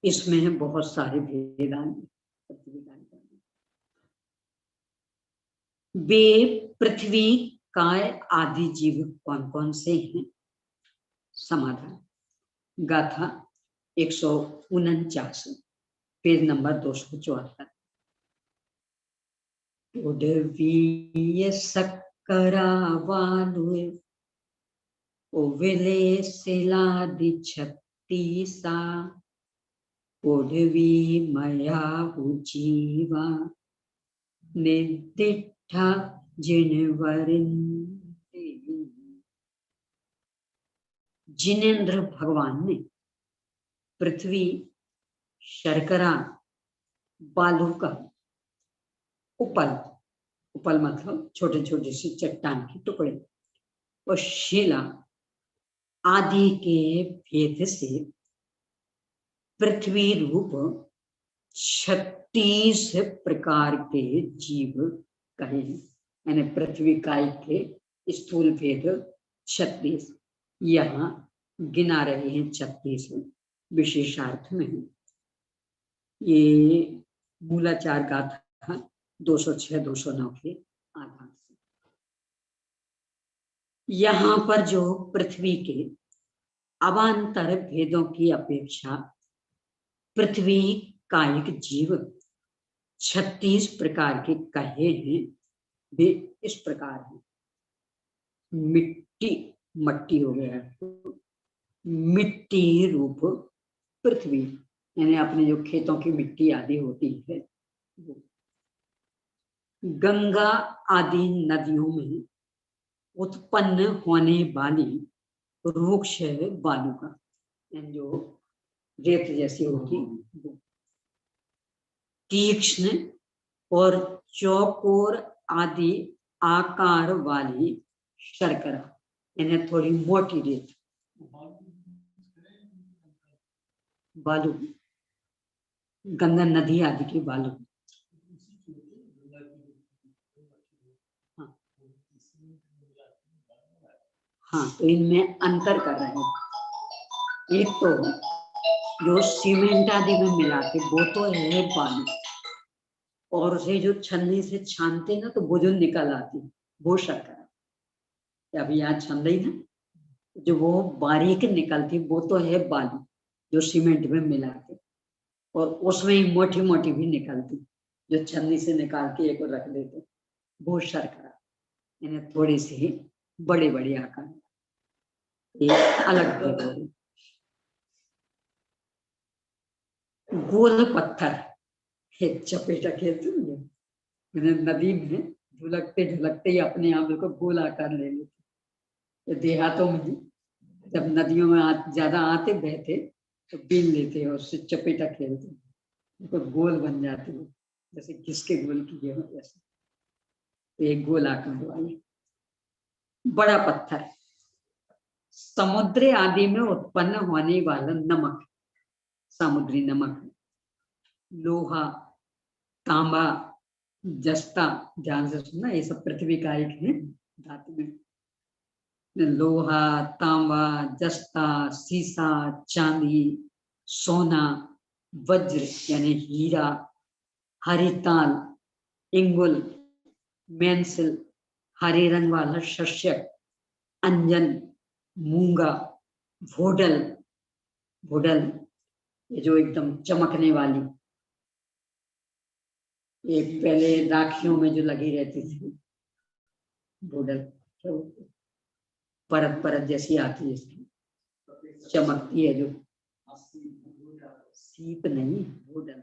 इसमें बहुत सारे भेद आएंगे। वे पृथ्वी काय आदि जीव कौन कौन से हैं? समाधान, गाथा 149, पेज नंबर 274। उडवीय सक्करावालु उविले शिलादि 36 उडवी मयाहु जीवा निर्दिष्ठा जिनवरिन्ति। जिनेन्द्र भगवान ने पृथ्वी, शर्करा, बालू का, उपल, उपल मतलब छोटे छोटे से चट्टान के टुकड़े, और शिला आदि के भेद से पृथ्वी रूप 36 प्रकार के जीव कहे। यानी पृथ्वी कायिक के स्थूल भेद 36, यहाँ गिना रहे हैं 36 विशेषार्थ में। ये मूलाचार गाथा 206-209 के आधार से। यहाँ पर जो पृथ्वी के अवान्तर भेदों की अपेक्षा पृथ्वी कायिक जीव 36 प्रकार के कहे हैं, वे इस प्रकार हैं। मिट्टी मट्टी हो गया, तो मिट्टी रूप पृथ्वी, यानी अपने जो खेतों की मिट्टी आदि होती है वो। गंगा आदि नदियों में उत्पन्न होने वाली रुक्ष है बालू का, यानी जो रेत जैसी होती है, तीक्ष्ण और चौकोर आदि आकार वाली शर्करा, यानी थोड़ी मोटी रेत। बालू गंगा नदी आदि की बालू। हाँ, हाँ, तो इनमें अंतर कर रहे हैं। एक तो जो सीमेंट आदि में मिलाते वो तो है बालू, और उसे जो छन्नी से छानते ना तो वो जो निकल आती वो शर्करा। अभी यहाँ छन रही ना, जो वो बारीक निकलती वो तो है बालू जो सीमेंट में मिलाते, और उसमें ही मोटी मोटी भी निकलती जो छन्नी से निकाल के एक रख देते, वो शर्करा। यानी थोड़ी सी बड़ी बड़ी आकार, एक अलग है। गोल पत्थर चपेटा खेलते नदी में, झुलकते झुलकते ही अपने आप को गोल आकार ले लेते। देहातों में जब नदियों में ज्यादा आते बहते तो बीन लेते और उससे चपेटा खेलते, तो गोल बन जाते हो, जैसे किसके गोल किए हो ऐसे। एक गोल आकार वाली बड़ा पत्थर। समुद्र आदि में उत्पन्न होने वाला नमक, समुद्री नमक, लोहा, तांबा, जस्ता, ध्यान से सुनना, ये सब पृथ्वी का एक है धातु में। लोहा, तांबा, जस्ता, सीसा, चांदी, सोना, वज्र यानी हीरा, हरिताल, इंगुल, मेंसिल, हरे रंग वाला शस्यक, अंजन, मूंगा, भोडल, भोडल ये जो एकदम चमकने वाली, ये पहले राखियों में जो लगी रहती थी भोडल, क्या परत परत जैसी आती है इसकी, चमकती है जो, सीप नहीं भोडल,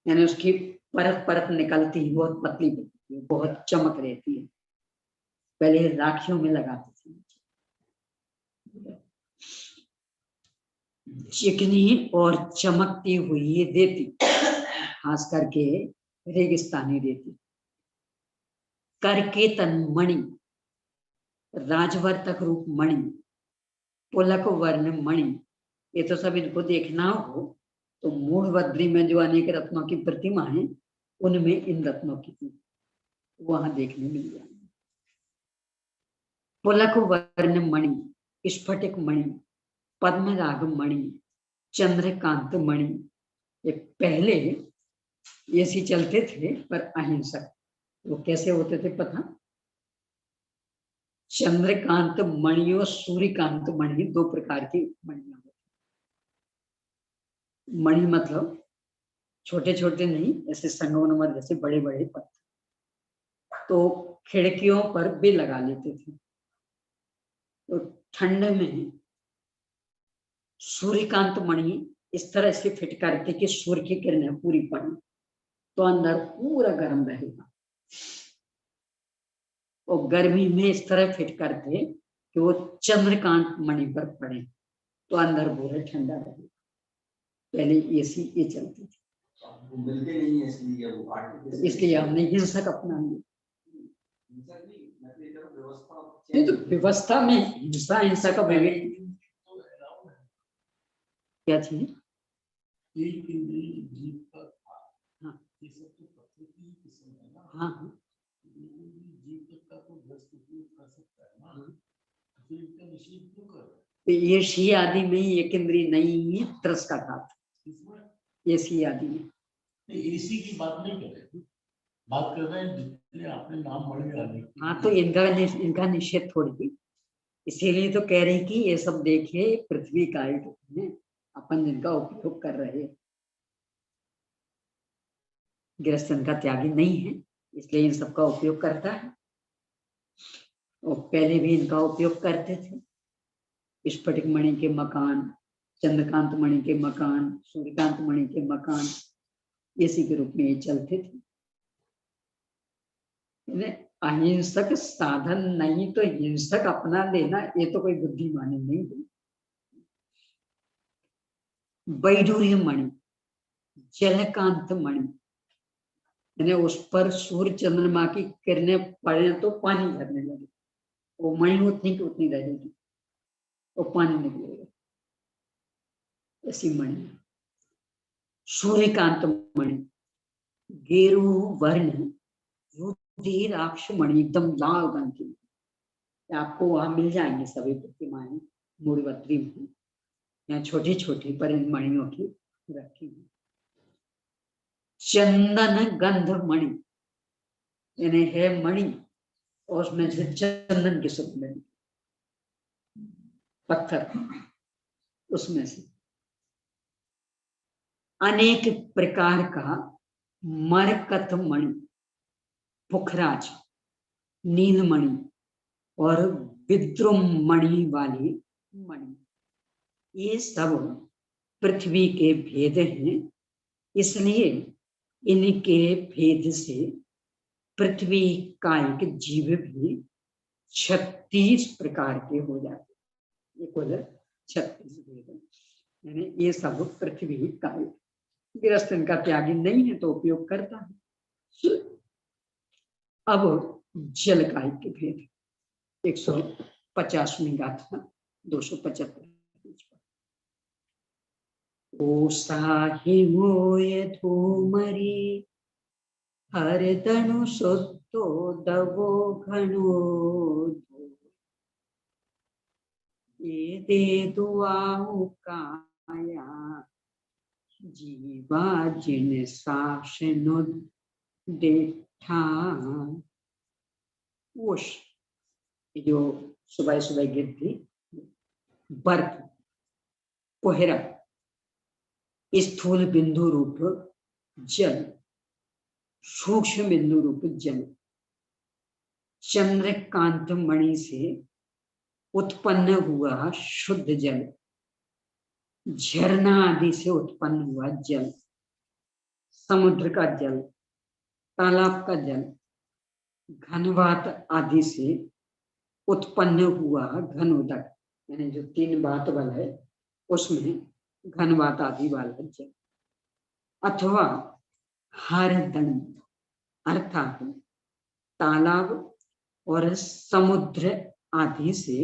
यानी उसकी परत परत निकलती है, बहुत पतली पतली, बहुत चमक रहती है, पहले राखियों में लगाती थी। चिकनी और चमकती हुई रेती, खास करके रेगिस्तानी रेती। करकेतन मणि, राजवर्तक रूप मणि, पुलक वर्ण मणि, ये तो सब इनको देखना हो तो मूढ़बद्री में जो अनेक रत्नों की प्रतिमा है उनमें इन रत्नों की वहां देखने मिल जाएगी। पुलक वर्ण मणि, स्फटिक मणि, पद्मराग मणि, चंद्रकांत मणि, ये पहले ऐसे चलते थे पर अहिंसक। वो कैसे होते थे पता? चंद्रकांत मणि और सूर्यकांत मणि, दो प्रकार की मणियां होती। मणि मतलब छोटे छोटे नहीं, ऐसे संगमरमर जैसे बड़े बड़े पत्थर, तो खिड़कियों पर भी लगा लेते थे। तो ठंड में सूर्यकांत मणि इस तरह से फिट करके कि सूर्य की किरणें पूरी पड़ी तो अंदर पूरा गर्म रहेगा, और गर्मी में इस तरह फिट करते कि वो चंद्रकांत मणि पर पड़े तो अंदर पूरा ठंडा रहेगा। पहले एसी ये चलती थी, मिलते नहीं है इसलिए हमने हिंसक अपना लिया। नहीं तो व्यवस्था में हिंसा, हिंसा का विवेक क्या चीज? हाँ हाँ, तो ये शी आदि में ही एक इंद्री नहीं है, त्रस का था ये शी आदि में। इसी की बात नहीं कर रहे, बात कर रहे हैं जितने आपने नाम मणि। हाँ, तो इनका निषेध थोड़ी थी, इसीलिए तो कह रही कि ये सब देखे पृथ्वी का ही अपन जिनका उपयोग कर रहे, गृहस्थ इनका त्यागी नहीं है इसलिए इन सबका उपयोग करता है। और पहले भी इनका उपयोग करते थे। स्फटिक मणि के मकान, चंद्रकांत मणि के मकान, सूर्यकांत मणि के मकान, इसी के रूप में ये चलते थे। अहिंसक साधन नहीं तो हिंसक अपना लेना, ये तो कोई बुद्धिमानी नहीं है। वैडूर्य मणि, जलकांत मणि, यानी उस पर सूर्य चंद्रमा की किरणें पड़े तो पानी झरने लगे, वो मणि उतनी की उतनी रहेगी, वो पानी निकलेगा, ऐसी मणि। सूर्यकांत मणि, गेरू वर्ण रुधिराक्ष मणि, एकदम लाल रंग की, आपको वहां मिल जाएंगे सभी प्रतिमाएं मूर्तिवत्री में, यहाँ छोटी छोटी पर इन मणियों की रखी है। चंदन गंध मणि, यानी है मणि और उसमें से चंदन की सुगंध, पत्थर उसमें से। अनेक प्रकार का मरकत मणि, पुखराज, नीलमणि और विद्रुम मणि वाली मणि, ये सब पृथ्वी के भेद हैं, इसलिए इनके भेद से पृथ्वी कायिक जीव भी 36 प्रकार के हो जाते हैं। ये कुल 36 भेद, यानी ये सब पृथ्वी कायिक। गृहस्थ इनका त्यागी नहीं है तो उपयोग करता है। अब जल कायिक के भेद 150वीं गाथा 275। ओ साहि मोय धूमरी हर तनु सुतो दवो घनो, ये दे दुआऊ काया जीवा जिन साशनु देखा। ओश, जो सुबह सुबह गिरती बर्फ, कोहरा, स्थूल बिंदु रूप जल, सूक्ष्म बिंदु रूप जल, चंद्रकांत मणि से उत्पन्न हुआ शुद्ध जल, झरना आदि से उत्पन्न हुआ जल, समुद्र का जल, तालाब का जल, घनवात आदि से उत्पन्न हुआ घनोदक, यानी जो 3 वात बल है उसमें घनवात आदि वाला जल, अथवा हरदन अर्थात तालाब और समुद्र आदि से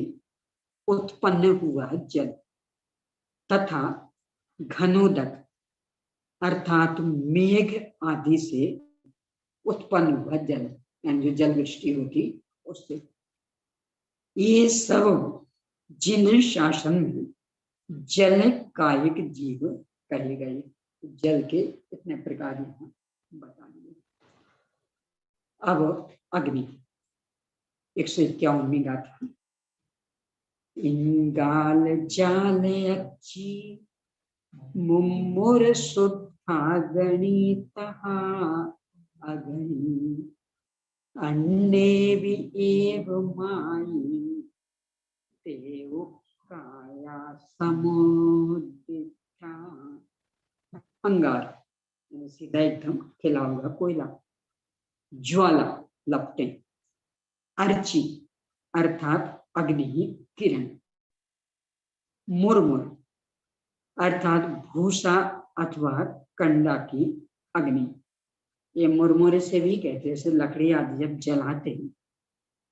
उत्पन्न हुआ जल, तथा घनोदक अर्थात मेघ आदि से उत्पन्न हुआ जल, यानी जो जल वृष्टि होती उससे। ये सब जिन शासन में जल कायिक जीव कहे गए। जल के इतने प्रकार यहाँ बता दिए। अब अग्नि 151वीं गाथा। इंगाल जाल अच्छी मुम्मुर शुद्धागणित अग्नि, अन्ने भी एव माई देव काया समुदिता। अंगार सीधा एकदम खिला हुआ कोयला, ज्वाला लपटे, अर्ची अर्थात अग्नि किरण, मुरमुर अर्थात भूसा अथवा कंडा की अग्नि। ये मुरमुरे से भी कहते हैं, जैसे लकड़ी आदि जब जलाते हैं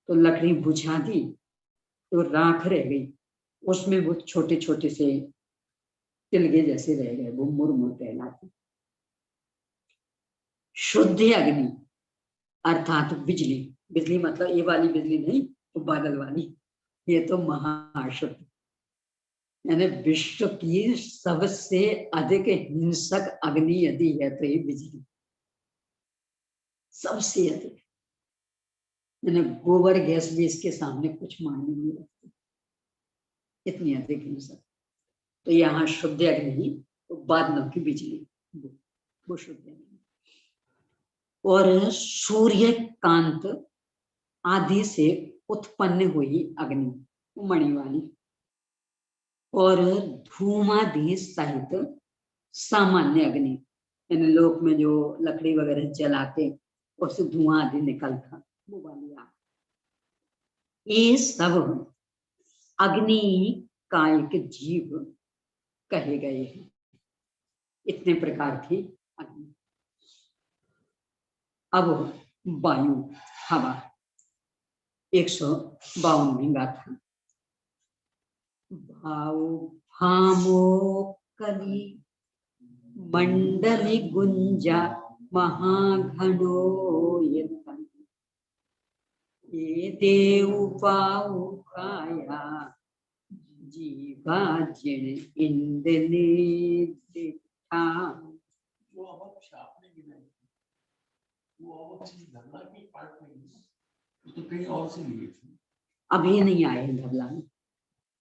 तो लकड़ी बुझा दी तो राख रह गई, उसमें वो छोटे छोटे से तिलगे जैसे रह गए, वो मुरमुर कहलाते। शुद्ध अग्नि अर्थात बिजली, बिजली मतलब ये वाली बिजली नहीं, तो बादल वाली, ये तो महाशुद्ध, यानी विश्व की सबसे अधिक हिंसक अग्नि यदि है तो ये बिजली सबसे अधिक, यानी गोबर गैस भी इसके सामने कुछ मायने नहीं रखती, इतनी अधिक हिंसक। तो यहाँ शुद्ध अग्नि तो बादलों की बिजली, वो शुद्ध अग्नि। और सूर्यकांत आदि से उत्पन्न हुई अग्नि मणि वाली, और धूमादि सहित सामान्य अग्नि, इन लोक में जो लकड़ी वगैरह जलाते उससे धुआं आदि निकलता, वो वाली आग। ये सब अग्नि कायिक जीव कहे गए हैं। इतने प्रकार की अग्नि। अब वायु हवा 152 गाथा। भामो कली मंडली गुंजा महाघनो यतन, ये देवपाउकाया जीवा जिन इंद्रने दिखा। वो अब आपने गिनाई, वो अब चीज धरना की पार्ट नहीं है, तो कहीं और से लिए थे। अभी नहीं आए धवला में,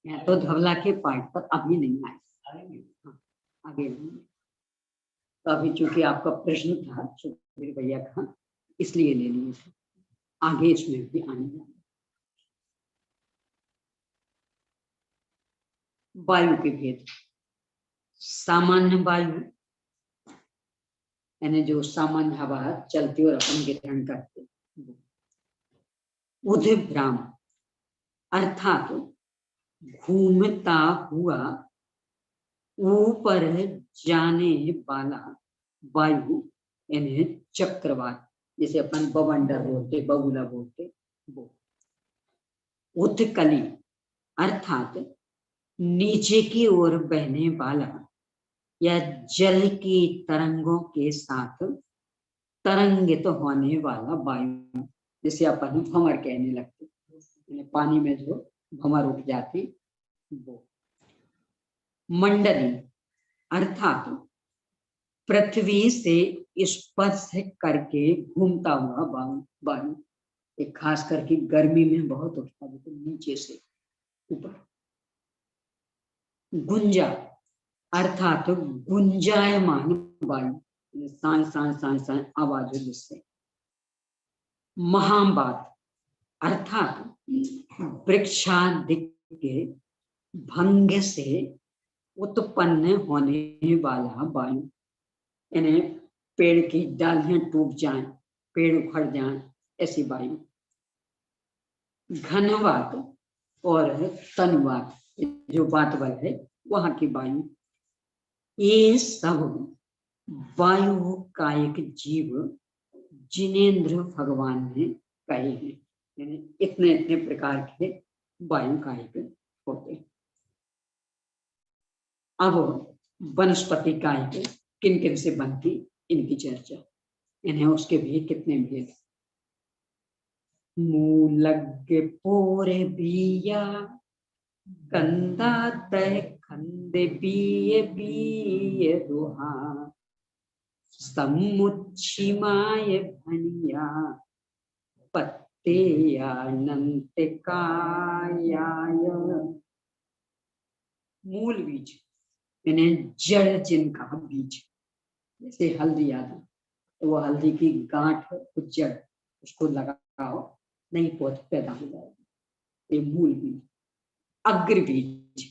यहाँ तो धवला के पार्ट पर अभी नहीं आए, आएंगे। हाँ, आगे नहीं। तो अभी चूंकि आपका प्रश्न था सुखबीर भैया का, इसलिए ले लिए थे, आगे इसमें भी आने। वायु के भेद। सामान्य वायु यानी जो सामान्य हवा चलती और अपन ग्रहण करते, उद्भ्राम अर्थात घूमता हुआ ऊपर जाने वाला वायु यानी चक्रवात, जिसे अपन बवंडर बोलते, बबूला बोलते, वो। उत्कली अर्थात नीचे की ओर बहने वाला या जल की तरंगों के साथ तरंगित तो होने वाला वायु, जिसे अपन भंवर कहने लगते, पानी में जो भंवर उठ जाती, वो। मंडली अर्थात पृथ्वी से स्पर्श करके घूमता हुआ वायु, एक खास करके गर्मी में बहुत उठता है, तो नीचे से ऊपर। गुंजा अर्थात गुंजायमान वायु, सांस सांस सांस सांस आवाज है जिससे। महाबात अर्थात वृक्षादि के भंग से उत्पन्न होने वाला वायु, यानी पेड़ की डालियां टूट जाएं, पेड़ उखड़ जाएं, ऐसी वायु। घनवात और तनवात, जो वात बल है वहां की वायु। ये सब वायु कायिक जीव जिनेन्द्र भगवान ने कहे हैं, यानी इतने इतने प्रकार के वायु कायिक होते। अब वनस्पति कायिक किन किन से बनती, इनकी चर्चा। इन्हें उसके भी कितने भेद। मूलज्ञ पोरे बिया कंदा तय खंदे बिये बिये रुहा, समुच्छिमाय भनिया पत्ते अनंत कायाय। मूल बीज यानी जड़ जिनका बीज, जैसे हल्दी आदि, तो वो हल्दी की गांठ जड़, उसको लगाओ, नई पौध पैदा हो जाएगी, ये मूल बीज। अग्र बीज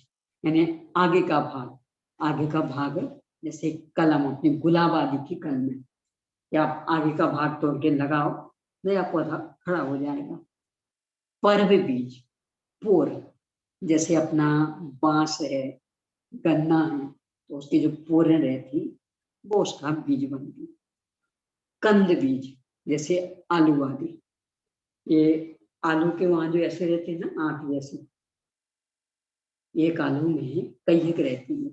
यानी आगे का भाग, आगे का भाग जैसे कलम, अपने गुलाब आदि की कलम में, या आप आगे का भाग तोड़ के लगाओ, नया पौधा खड़ा हो जाएगा। पर्व बीज पोर, जैसे अपना बांस है, गन्ना है, तो उसकी जो पोरें रहती वो उसका बीज बनती। कंद बीज जैसे आलू आदि, ये आलू के वहां जो ऐसे रहते हैं ना, आंख जैसे, एक आलू में कई एक रहती है,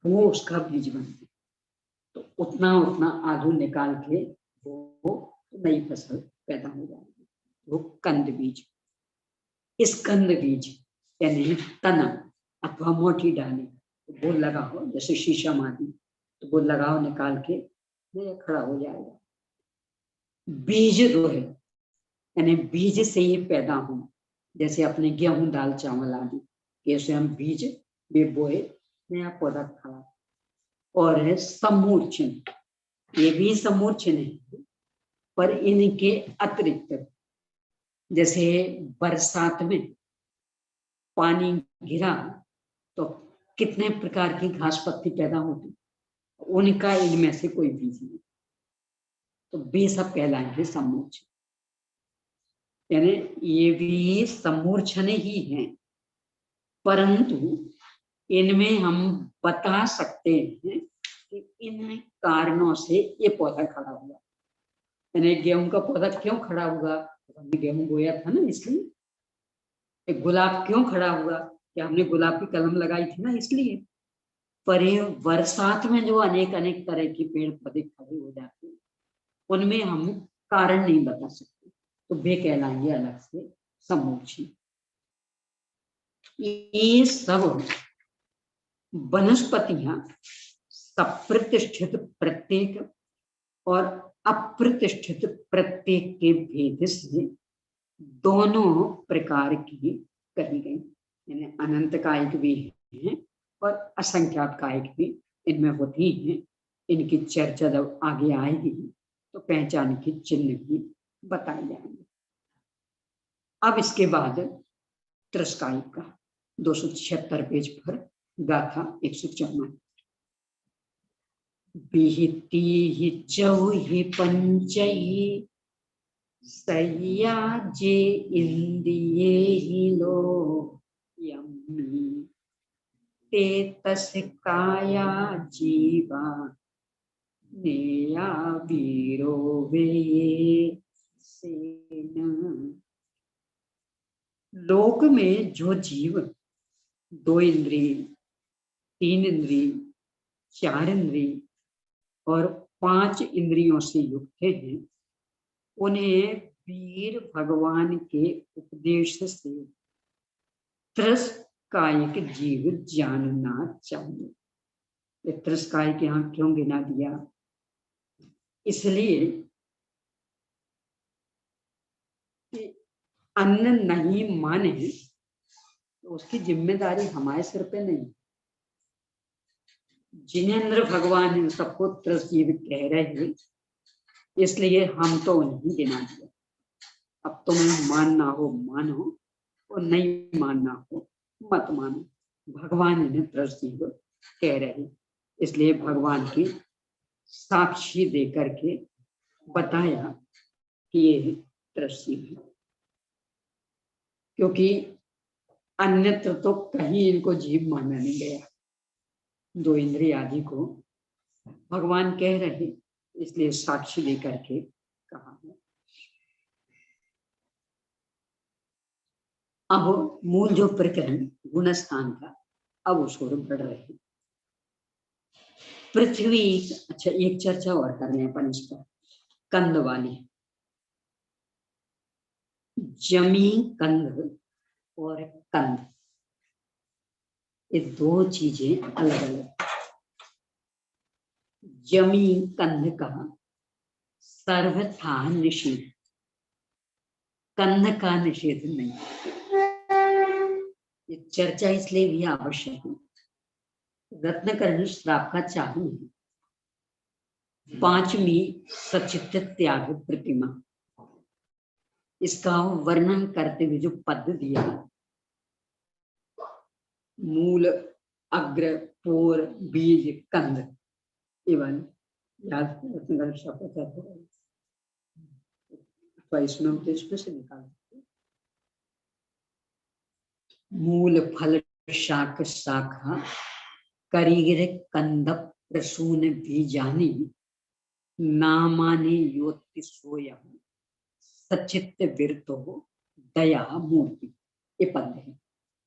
वो उसका बीज बनती। तो उतना उतना आलू निकाल के वो नई फसल पैदा हो जाएगी, वो कंद बीज। इस कंद बीज यानी तना अथवा मोटी डाली, वो लगाओ, जैसे शीशम आदि, तो वो लगाओ निकाल के, नया खड़ा हो जाएगा। बीज रोहे यानी बीज से ही पैदा हो, जैसे अपने गेहूं दाल चावल आदि, कैसे हम बीज भी बोए, नया पौधा खड़ा। और समूर्छन, ये भी समूर्छन है, पर इनके अतिरिक्त जैसे बरसात में पानी गिरा तो कितने प्रकार की घास पत्ती पैदा होती, उनका इनमें से कोई बीज नहीं, तो वे सब कहलाएंगे सम्मूर्छन। यानी ये भी सम्मूर्छन ही हैं, परंतु इनमें हम बता सकते हैं कि इन कारणों से ये पौधा खड़ा हुआ। यानी गेहूं का पौधा क्यों खड़ा हुआ, हमने गेहूं बोया था ना, इसलिए। एक गुलाब क्यों खड़ा हुआ, कि हमने गुलाब की कलम लगाई थी ना, इसलिए। पर ये बरसात में जो अनेक अनेक तरह के पेड़ पौधे खड़े हो जाते हैं, उनमें हम कारण नहीं बता सकते, तो वे कहलाएंगे अलग से सम्मोक्षी। ये सब वनस्पतियां सप्रतिष्ठित प्रत्येक और अप्रतिष्ठित प्रत्येक के भेद से दोनों प्रकार की कही गई। यानी अनंत कायिक भी हैं और असंख्यात कायिक भी इनमें होती हैं। इनकी चर्चा जब आगे आएगी तो पहचान के चिन्ह भी बताए जाएंगे। अब इसके बाद त्रस्कायिक का 276 पेज पर गाथा 154। विहिति हि चौहि पंचहि सय्याजे इंद्रिये हि लोयम्मि ते तस्य काया जीवा नेया वीरो वे सेन। लोक में जो जीव 2 इंद्रिय, 3 इंद्रिय, 4 इंद्रिय और 5 इंद्रियों से युक्त हैं, उन्हें वीर भगवान के उपदेश से त्रस्कायिक जीव जानना चाहिए। त्रस्कायिक यहाँ क्यों गिना दिया, इसलिए कि अन्न नहीं माने तो उसकी जिम्मेदारी हमारे सिर पे नहीं। जिनेंद्र भगवान सबको त्रस जीव कह रहे हैं, इसलिए हम तो उन्हें गिना दिया। अब तुम्हें मानना हो मानो और नहीं मानना हो मत मानो। भगवान इन्हें त्रस जीव कह रहे हैं, इसलिए भगवान की साक्षी दे करके बताया कि ये त्रस जीव है, क्योंकि अन्यत्र तो कहीं इनको जीव माना नहीं गया। 2 इंद्रिय आदि को भगवान कह रहे, इसलिए साक्षी लेकर के कहा है। अब मूल जो प्रकरण गुणस्थान का, अब उसको बढ़ रहे हैं। पृथ्वी, अच्छा एक चर्चा और कर रहे हैं अपन इस पर, कंद वाली। जमी कंद और कंद, ये 2 चीजें अलग अलग। जमी कंद का सर्वथा निषेध, कंद का निषेध नहीं। ये चर्चा इसलिए भी आवश्यक है, रत्नकर्ण श्राप का चाहू है। 5वीं सचित त्याग प्रतिमा, इसका वर्णन करते हुए जो पद दिया, मूल, अग्र, पोर, बीज, कंद, एवं याद रत्नकर्ण श्राप का इसमें से निकाल मूल, फल, शाक, शाखा, करीर, कंद, प्रसून भी जानी, नामानि योति सोयम सचित विरतो दया मूर्ति। ये पद है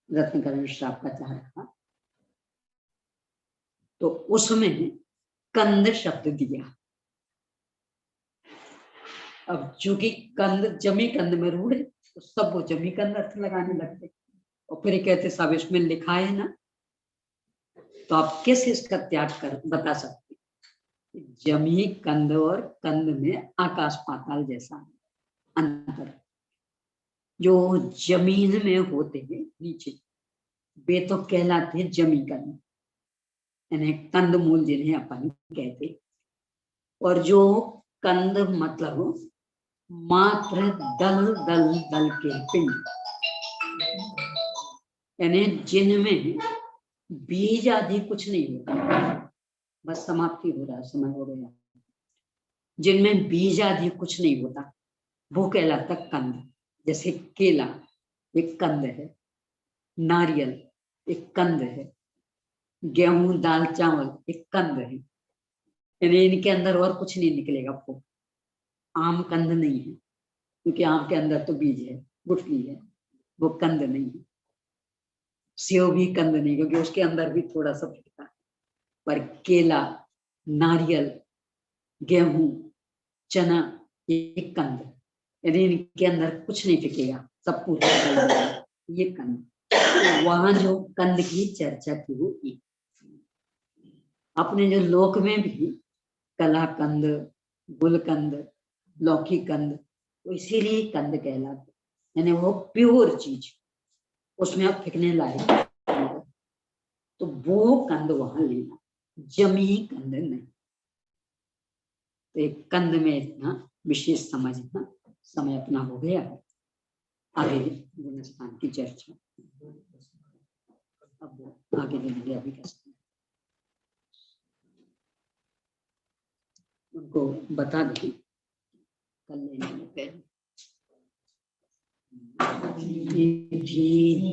रत्नकर्ण श्राप का चाह रहा, तो उसमें कंद शब्द दिया। अब चूंकि कंद जमी कंद में रूढ़ है, तो सब वो जमी कंद अर्थ लगाने लगते, और फिर कहते सब इसमें लिखा है ना, तो आप कैसे इसका त्याग कर बता सकते। जमी कंद और कंद में आकाश पाताल जैसा अंतर। जो जमीन में होते हैं नीचे, वे तो कहलाते हैं जमी कंद, यानी कंद मूल जिन्हें अपन कहते। और जो कंद मतलब मात्र दल दल दल के पिंड, यानी जिनमें बीज आदि कुछ नहीं होता, बस समाप्ति हो रहा, समय हो गया, जिनमें बीज आदि कुछ नहीं होता वो कहलाता कंद। जैसे केला एक कंद है, नारियल एक कंद है, गेहूं दाल चावल एक कंद है, यानी इनके अंदर और कुछ नहीं निकलेगा। वो आम कंद नहीं है, क्योंकि आम के अंदर तो बीज है, गुठली है, वो कंद नहीं है। सेव भी कंद नहीं, क्योंकि उसके अंदर भी थोड़ा सा फिटता है। पर केला, नारियल, गेहूं, चना ये कंद, यदि इनके अंदर कुछ नहीं टिकेगा, सब पूरा ये कंद। वहां जो कंद की चर्चा की हुई, अपने जो लोक में भी कलाकंद, गुलकंद, लौकी कंद, तो इसीलिए कंद कहलाते, यानी वो प्योर चीज, उसमें आप फेंकने लायक, तो वो कंद वहां लेना, जमी कंद नहीं। तो एक कंद में इतना विशेष समझना। समय अपना हो गया, आगे गुणस्थान की चर्चा अब आगे देंगे। अभी कैसे उनको बता दें, कल लेने पहले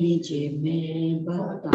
निज में बता